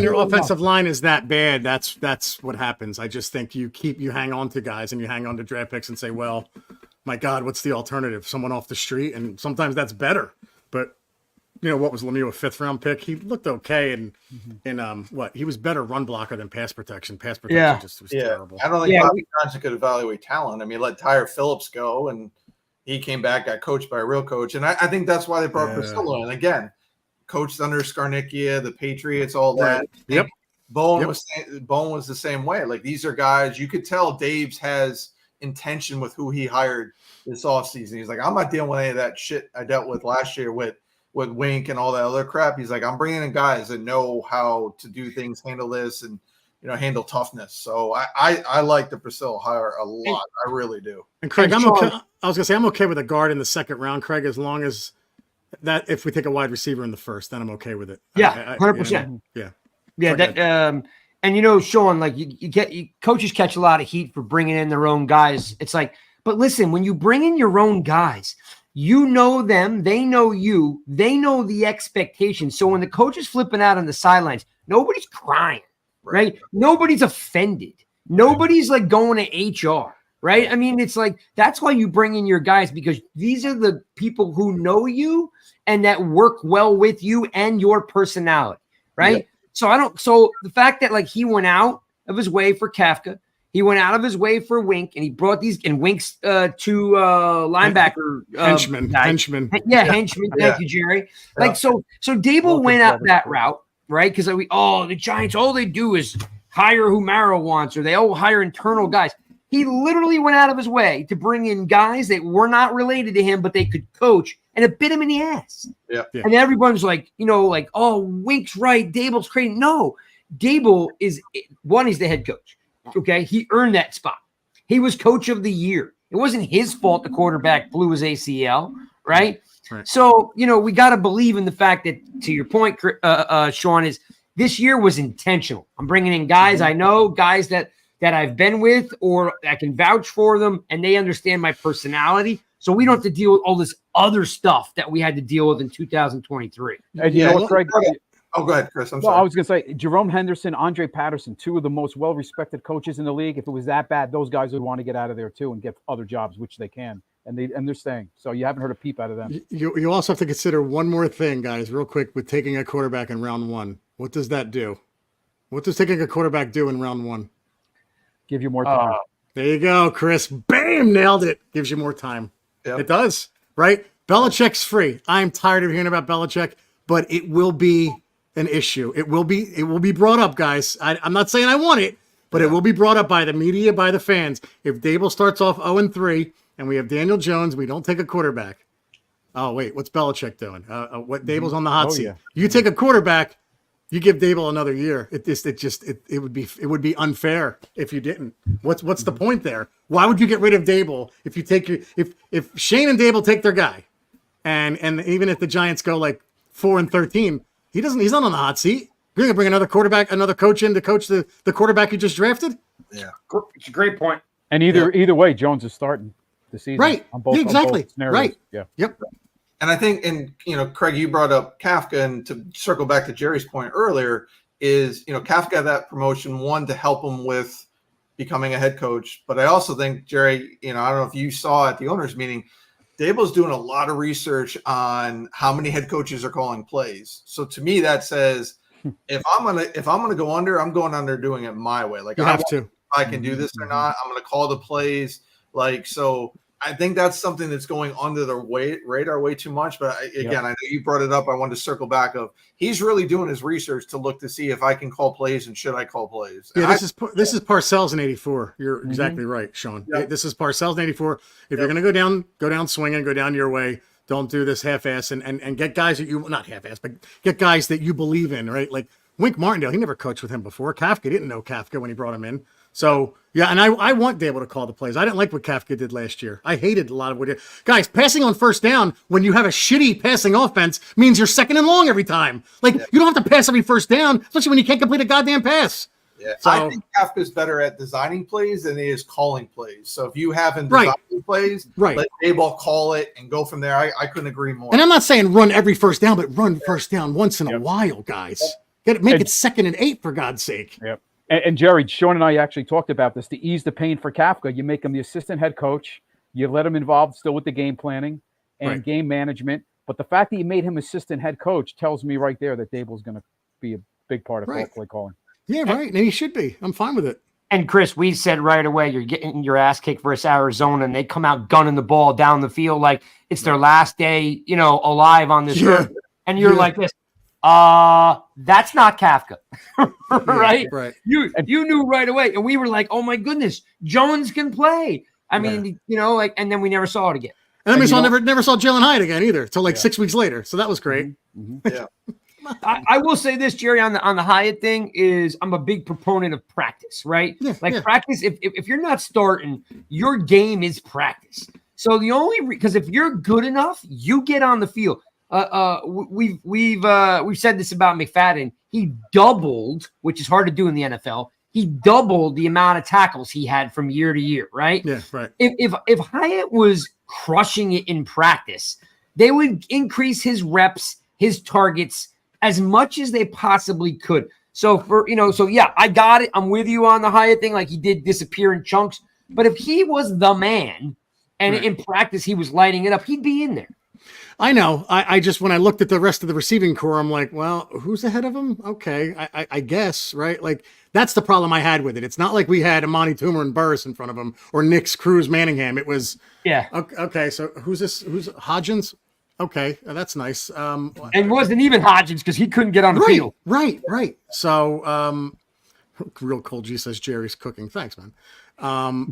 your offensive line is that bad, that's what happens. I just think you hang on to guys and you hang on to draft picks and say, well, my God, what's the alternative? Someone off the street, and sometimes that's better. But what was Lemieux, a 5th round pick? He looked okay, and he was better run blocker than pass protection. Pass protection just was terrible. I don't think Bobby Johnson could evaluate talent. I mean, let Tyre Phillips go, and he came back, got coached by a real coach. And I think that's why they brought Priscilla in. Again, coached under Scarnicchia, the Patriots, all that. Yep. Bowen was the same way. Like, these are guys, you could tell Dave's has intention with who he hired this offseason. He's like, I'm not dealing with any of that shit I dealt with last year with Wink and all that other crap. He's like, I'm bringing in guys that know how to do things, handle this, and handle toughness. So I like the Priscilla hire a lot. I really do. And Craig, I'm okay. I was gonna say I'm okay with a guard in the 2nd round, Craig, as long as that if we take a wide receiver in the 1st, then I'm okay with it. Yeah, 100%. Yeah. Yeah, that And Sean, like coaches catch a lot of heat for bringing in their own guys. It's like, but listen, when you bring in your own guys, you know them, they know you, they know the expectations. So when the coach is flipping out on the sidelines, nobody's crying, right? Nobody's offended. Nobody's like going to HR, right? I mean, it's like, that's why you bring in your guys, because these are the people who know you and that work well with you and your personality, right? Yep. So the fact that like he went out of his way for Kafka, he went out of his way for Wink, and he brought these and Wink's two linebacker henchmen. Yeah, henchmen. Thank you, Jerry. Like so Dable went out that route, right? Because the Giants, all they do is hire who Mara wants, or they all hire internal guys. He literally went out of his way to bring in guys that were not related to him, but they could coach, and it bit him in the ass. Yeah. And everyone's like, oh, Wink's right, Dable's crazy. No, Dable is one. He's the head coach. Okay, he earned that spot. He was coach of the year. It wasn't his fault the quarterback blew his ACL, right? So, we got to believe in the fact that, to your point, Sean, is this year was intentional. I'm bringing in guys I know, guys that I've been with, or I can vouch for them, and they understand my personality. So we don't have to deal with all this other stuff that we had to deal with in 2023. And you know what, Craig? Oh, go ahead, Chris. I'm sorry. I was going to say, Jerome Henderson, Andre Patterson, two of the most well-respected coaches in the league. If it was that bad, those guys would want to get out of there too and get other jobs, which they can. And they're staying. So you haven't heard a peep out of them. You also have to consider one more thing, guys, real quick, with taking a quarterback in round one. What does that do? What does taking a quarterback do in round one? Give you more time. There you go, Chris. Bam! Nailed it. Gives you more time. Yep. It does, right? Belichick's free. I'm tired of hearing about Belichick, but it will be an issue. It will be brought up, guys. I'm not saying I want it, but it will be brought up by the media, by the fans. If Dable starts off 0-3 and we have Daniel Jones, we don't take a quarterback. Oh, wait, what's Belichick doing? What Dable's on the hot seat. Yeah. You take a quarterback, you give Dable another year. It would be unfair if you didn't. What's the point there? Why would you get rid of Dable if you take if Shane and Dable take their guy, and even if the Giants go like 4-13, he's not on the hot seat. You're gonna bring another quarterback, another coach in to coach the quarterback you just drafted? Yeah, it's a great point. And either way, Jones is starting the season. Right. On both, exactly. On both scenarios. Right. Yeah. Yep. And I think, Craig, you brought up Kafka, and to circle back to Jerry's point earlier, is, Kafka got that promotion, one, to help him with becoming a head coach. But I also think, Jerry, I don't know if you saw at the owners meeting, Dable's doing a lot of research on how many head coaches are calling plays. So to me, that says, if I'm gonna go under, I'm going under doing it my way. Like, you have to. If I can do this or not, I'm gonna call the plays. Like, so I think that's something that's going under the radar way too much. But I know you brought it up. I wanted to circle back of he's really doing his research to look to see if I can call plays and should I call plays. Yeah, this is Parcells in '84. You're exactly right, Sean. Yep. This is Parcells in '84. If you're going to go down swinging, go down your way. Don't do this half-ass and get guys that you not half-ass, but get guys that you believe in, right? Like Wink Martindale, he never coached with him before. Kafka didn't know Kafka when he brought him in. So, yeah, and I want Dable to call the plays. I didn't like what Kafka did last year. I hated a lot of what he did. Guys, passing on first down when you have a shitty passing offense means you're second and long every time. Like, you don't have to pass every first down, especially when you can't complete a goddamn pass. Yeah, so, I think Kafka's better at designing plays than he is calling plays. So if you haven't designed plays, let Dable call it and go from there. I couldn't agree more. And I'm not saying run every first down, but run first down once in a while, guys. Make it 2nd and 8 for God's sake. Yep. And Jerry, Sean and I actually talked about this. To ease the pain for Kafka, you make him the assistant head coach. You let him involved still with the game planning and game management. But the fact that you made him assistant head coach tells me right there that Dable's going to be a big part of play calling. Yeah, right. And he should be. I'm fine with it. And Chris, we said right away, you're getting your ass kicked versus Arizona, and they come out gunning the ball down the field like it's their last day, alive on this earth. And you're like this. That's not Kafka, right? Right. You knew right away, and we were like, "Oh my goodness, Jones can play." I mean, and then we never saw it again. And then we never saw Jalen Hyatt again either till 6 weeks later. So that was great. Mm-hmm. Yeah. I will say this, Jerry, on the Hyatt thing is I'm a big proponent of practice, right? Practice. If you're not starting, your game is practice. So because if you're good enough, you get on the field. we've said this about McFadden. He doubled, which is hard to do in the NFL. He doubled the amount of tackles he had from year to year, right? Yeah, right. If Hyatt was crushing it in practice, they would increase his reps, his targets as much as they possibly could. So I got it. I'm with you on the Hyatt thing. Like, he did disappear in chunks, but if he was the man and in practice he was lighting it up, he'd be in there. I know. I just, when I looked at the rest of the receiving core, I'm like, well, who's ahead of him? Okay, I guess, right? Like, that's the problem I had with it. It's not like we had Amani Toomer and Burris in front of him, or Nix, Cruz, Manningham. It was okay. So who's this? Who's Hodgins? Okay, that's nice. And it wasn't even Hodgins because he couldn't get on the field. Right. So, Real Cold G says Jerry's cooking. Thanks, man.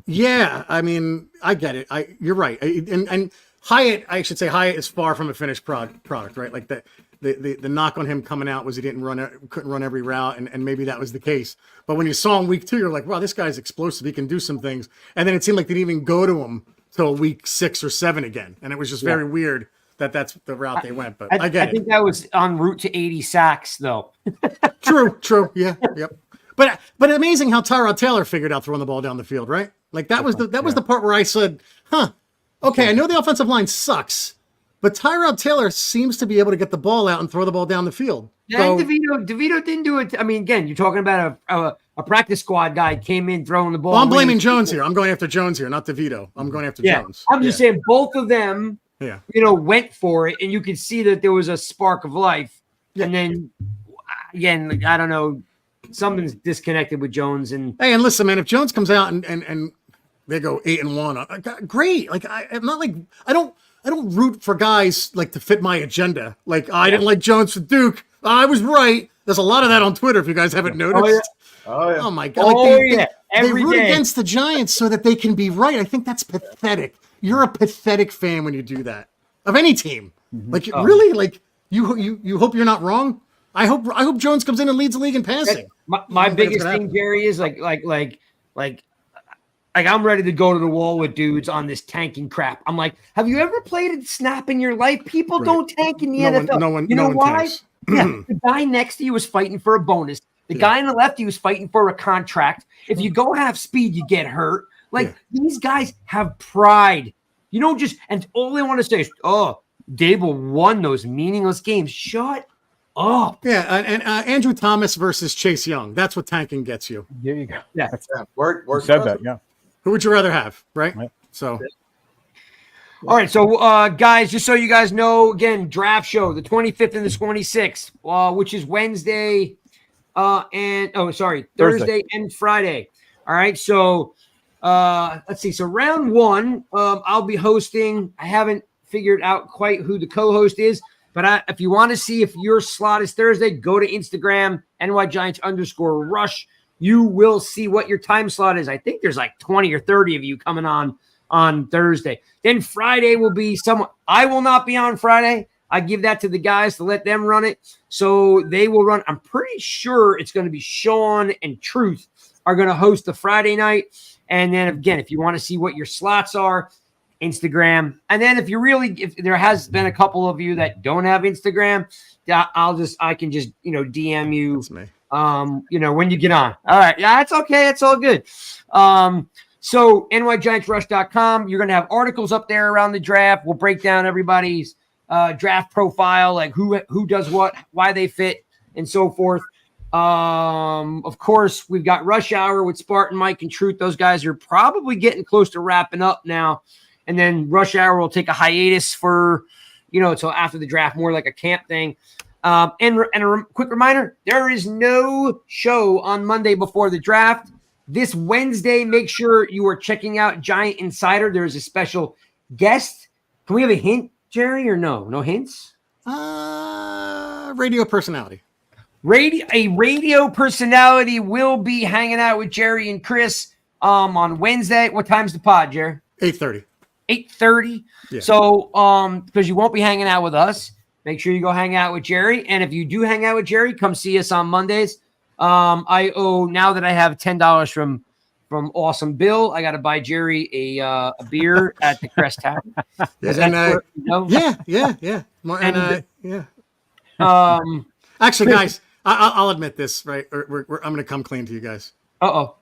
Yeah, I mean, I get it. You're right. And Hyatt, I should say, Hyatt is far from a finished product, right? Like the knock on him coming out was he couldn't run every route, and maybe that was the case. But when you saw him week 2, you're like, wow, this guy's explosive. He can do some things. And then it seemed like they didn't even go to him till week 6 or 7 again, and it was just very weird that that's the route they went. But I get it. I think that was en route to 80 sacks, though. True. Yeah. Yep. But amazing how Tyrod Taylor figured out throwing the ball down the field, right? Like that was the part where I said, okay, I know the offensive line sucks, but Tyrod Taylor seems to be able to get the ball out and throw the ball down the field. Yeah, DeVito didn't do it. I mean, again, you're talking about a practice squad guy came in throwing the ball. Well, I'm blaming Jones here. I'm going after Jones here, not DeVito. I'm going after Jones. I'm just saying both of them, went for it, and you could see that there was a spark of life. Yeah. And then, again, I don't know, something's disconnected with Jones. And hey, listen, man, if Jones comes out and they go 8-1, great. Like I'm not like I don't root for guys like to fit my agenda. Like I didn't like Jones for Duke. I was right. There's a lot of that on Twitter if you guys haven't noticed. Oh my God. They root against the Giants so that they can be right. I think that's pathetic. You're a pathetic fan when you do that of any team. Like really, like you hope you're not wrong. I hope Jones comes in and leads the league in passing. My biggest thing, Jerry, is like I'm ready to go to the wall with dudes on this tanking crap. I'm like, have you ever played a snap in your life? People don't tank in the NFL. You know why? The guy next to you was fighting for a bonus. The guy on the left, he was fighting for a contract. If you go half speed, you get hurt. Like these guys have pride. You don't just, and all they want to say is, oh, Dable won those meaningless games. Shut up. Yeah, and Andrew Thomas versus Chase Young. That's what tanking gets you. There you go. Yeah. Work said that, yeah. Who would you rather have, right? So. All right, so guys, just so you guys know, again, draft show, the 25th and the 26th, which is Thursday and Friday. All right, so let's see. So round 1, I'll be hosting. I haven't figured out quite who the co-host is, but if you want to see if your slot is Thursday, go to Instagram, nygiantsrush. You will see what your time slot is. I think there's like 20 or 30 of you coming on Thursday. Then Friday will be someone. I will not be on Friday. I give that to the guys to let them run it. So they will run. I'm pretty sure it's going to be Sean and Truth are going to host the Friday night. And then again, if you want to see what your slots are, Instagram. And then if there has been a couple of you that don't have Instagram, I can just, DM you. That's me. When you get on. All right. Yeah, it's okay. It's all good. So nygiantsrush.com, you're going to have articles up there around the draft. We'll break down everybody's draft profile, like who does what, why they fit, and so forth. Of course, we've got Rush Hour with Spartan, Mike, and Truth. Those guys are probably getting close to wrapping up now. And then Rush Hour will take a hiatus for, until after the draft, more like a camp thing. And a quick reminder, there is no show on Monday before the draft. This Wednesday, make sure you are checking out Giant Insider. There is a special guest. Can we have a hint, Jerry, or no? No hints? Radio personality. A radio personality will be hanging out with Jerry and Chris on Wednesday. What time's the pod, Jerry? 8:30. 8:30. Yeah. So because you won't be hanging out with us, make sure you go hang out with Jerry. And if you do hang out with Jerry, come see us on Mondays. I owe, now that I have $10 from Awesome Bill, I got to buy Jerry a beer at the Crest Tavern. Yeah. Yeah. Um. Actually, guys, I'll admit this, right? I'm going to come clean to you guys. Uh-oh.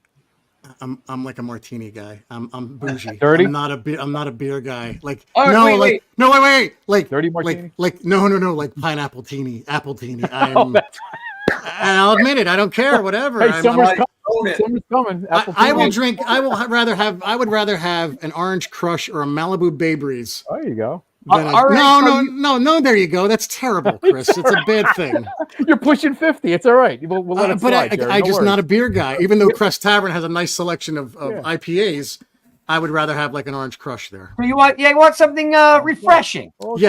I'm like a martini guy. I'm bougie. Dirty? I'm not a beer guy. Like All right, no, wait, like wait. no, wait. Like Dirty martini? Like no, like pineapple teeny, apple teeny. Oh, that's And I'll admit it. I don't care. Whatever. Hey, summer's coming. it. Summer's coming. Apple I will tea. drink. I would rather have an orange crush or a Malibu Bay Breeze. There you go. Than All right, no. There you go. That's terrible, Chris. It's a bad thing. You're pushing 50. It's all right. We'll let it But slide, Jerry. I No just worries. not a beer guy. Even though Crest Tavern has a nice selection of IPAs, I would rather have like an orange crush there. You want something refreshing. Okay.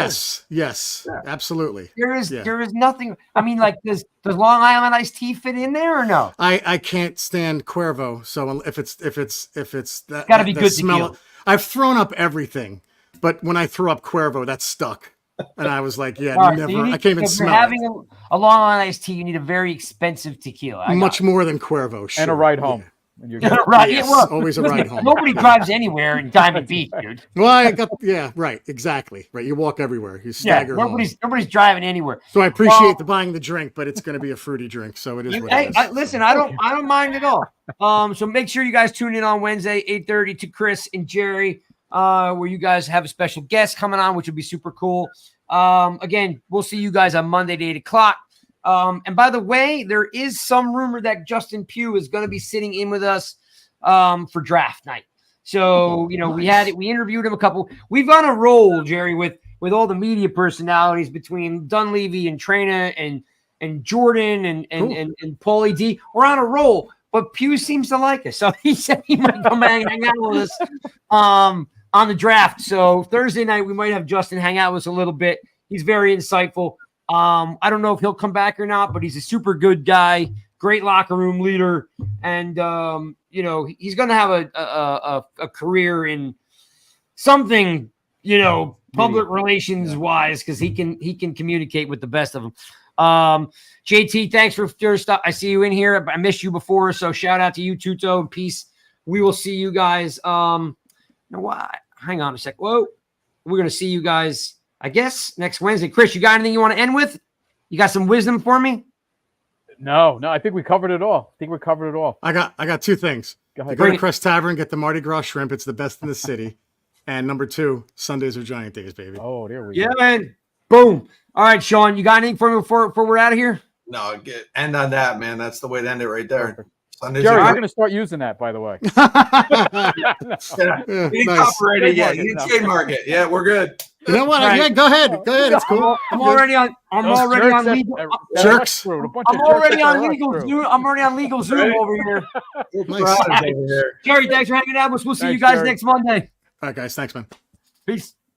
Yes, absolutely. There is nothing. I mean, like, does Long Island iced tea fit in there or no? I can't stand Cuervo, so if it's that, Gotta be the good smell. tequila. I've thrown up everything, but when I threw up Cuervo, that stuck, and I was like, yeah, All right, so never. you need- I can't even if you're smell having a Long Island iced tea, you need a very expensive tequila. I got much it. more than Cuervo. Sure. And a ride home. And you're Right? Yes, yeah, well, always a ride home. Nobody drives anywhere in Diamond Beach, dude. Well, right, exactly. Right, you walk everywhere. You Yeah, stagger home. nobody's driving anywhere. So I appreciate the buying the drink, but it's going to be a fruity drink, so it is what it is. Listen, I don't mind at all. So make sure you guys tune in on Wednesday, 8:30 to Chris and Jerry, where you guys have a special guest coming on, which would be super cool. Again, we'll see you guys on Monday at 8 o'clock. And by the way, there is some rumor that Justin Pugh is going to be sitting in with us for draft night. So, we interviewed him we've on a roll, Jerry, with all the media personalities between Dunleavy and Trina and Jordan and Paulie D. We're on a roll, but Pugh seems to like us. So he said he might come hang out with us on the draft. So Thursday night, we might have Justin hang out with us a little bit. He's very insightful. I don't know if he'll come back or not, but he's a super good guy, great locker room leader, and he's going to have a career in something, public relations wise, because he can communicate with the best of them. JT, thanks for your stuff. I see you in here. I missed you before, so shout out to you, Tuto, and peace. We will see you guys. Hang on a sec. Whoa, we're going to see you guys, I guess, next Wednesday. Chris, you got anything you want to end with? You got some wisdom for me? No, I think we covered it all. I got two things. Go ahead. Go to Crest Tavern, get the Mardi Gras shrimp. It's the best in the city. And number two, Sundays are Giant Days, baby. Oh, there we Yeah, go. man. Boom. All right, Sean, you got anything for me before we're out of here? No, end on that, man. That's the way to end it right there. Perfect. Sundays Jerry, are we're going to start using that, by the way. You didn't Nice. copyright it yet. You didn't trademark it. Yeah, we're good. You know what? Right. Yeah, go ahead. It's cool. I'm already on legal. Jerks. I'm already on legal Zoom. I'm already on legal Zoom over here. Nice. Jerry, thanks for hanging out with us. We'll see you guys Jerry. next Monday. All right, guys. Thanks, man. Peace.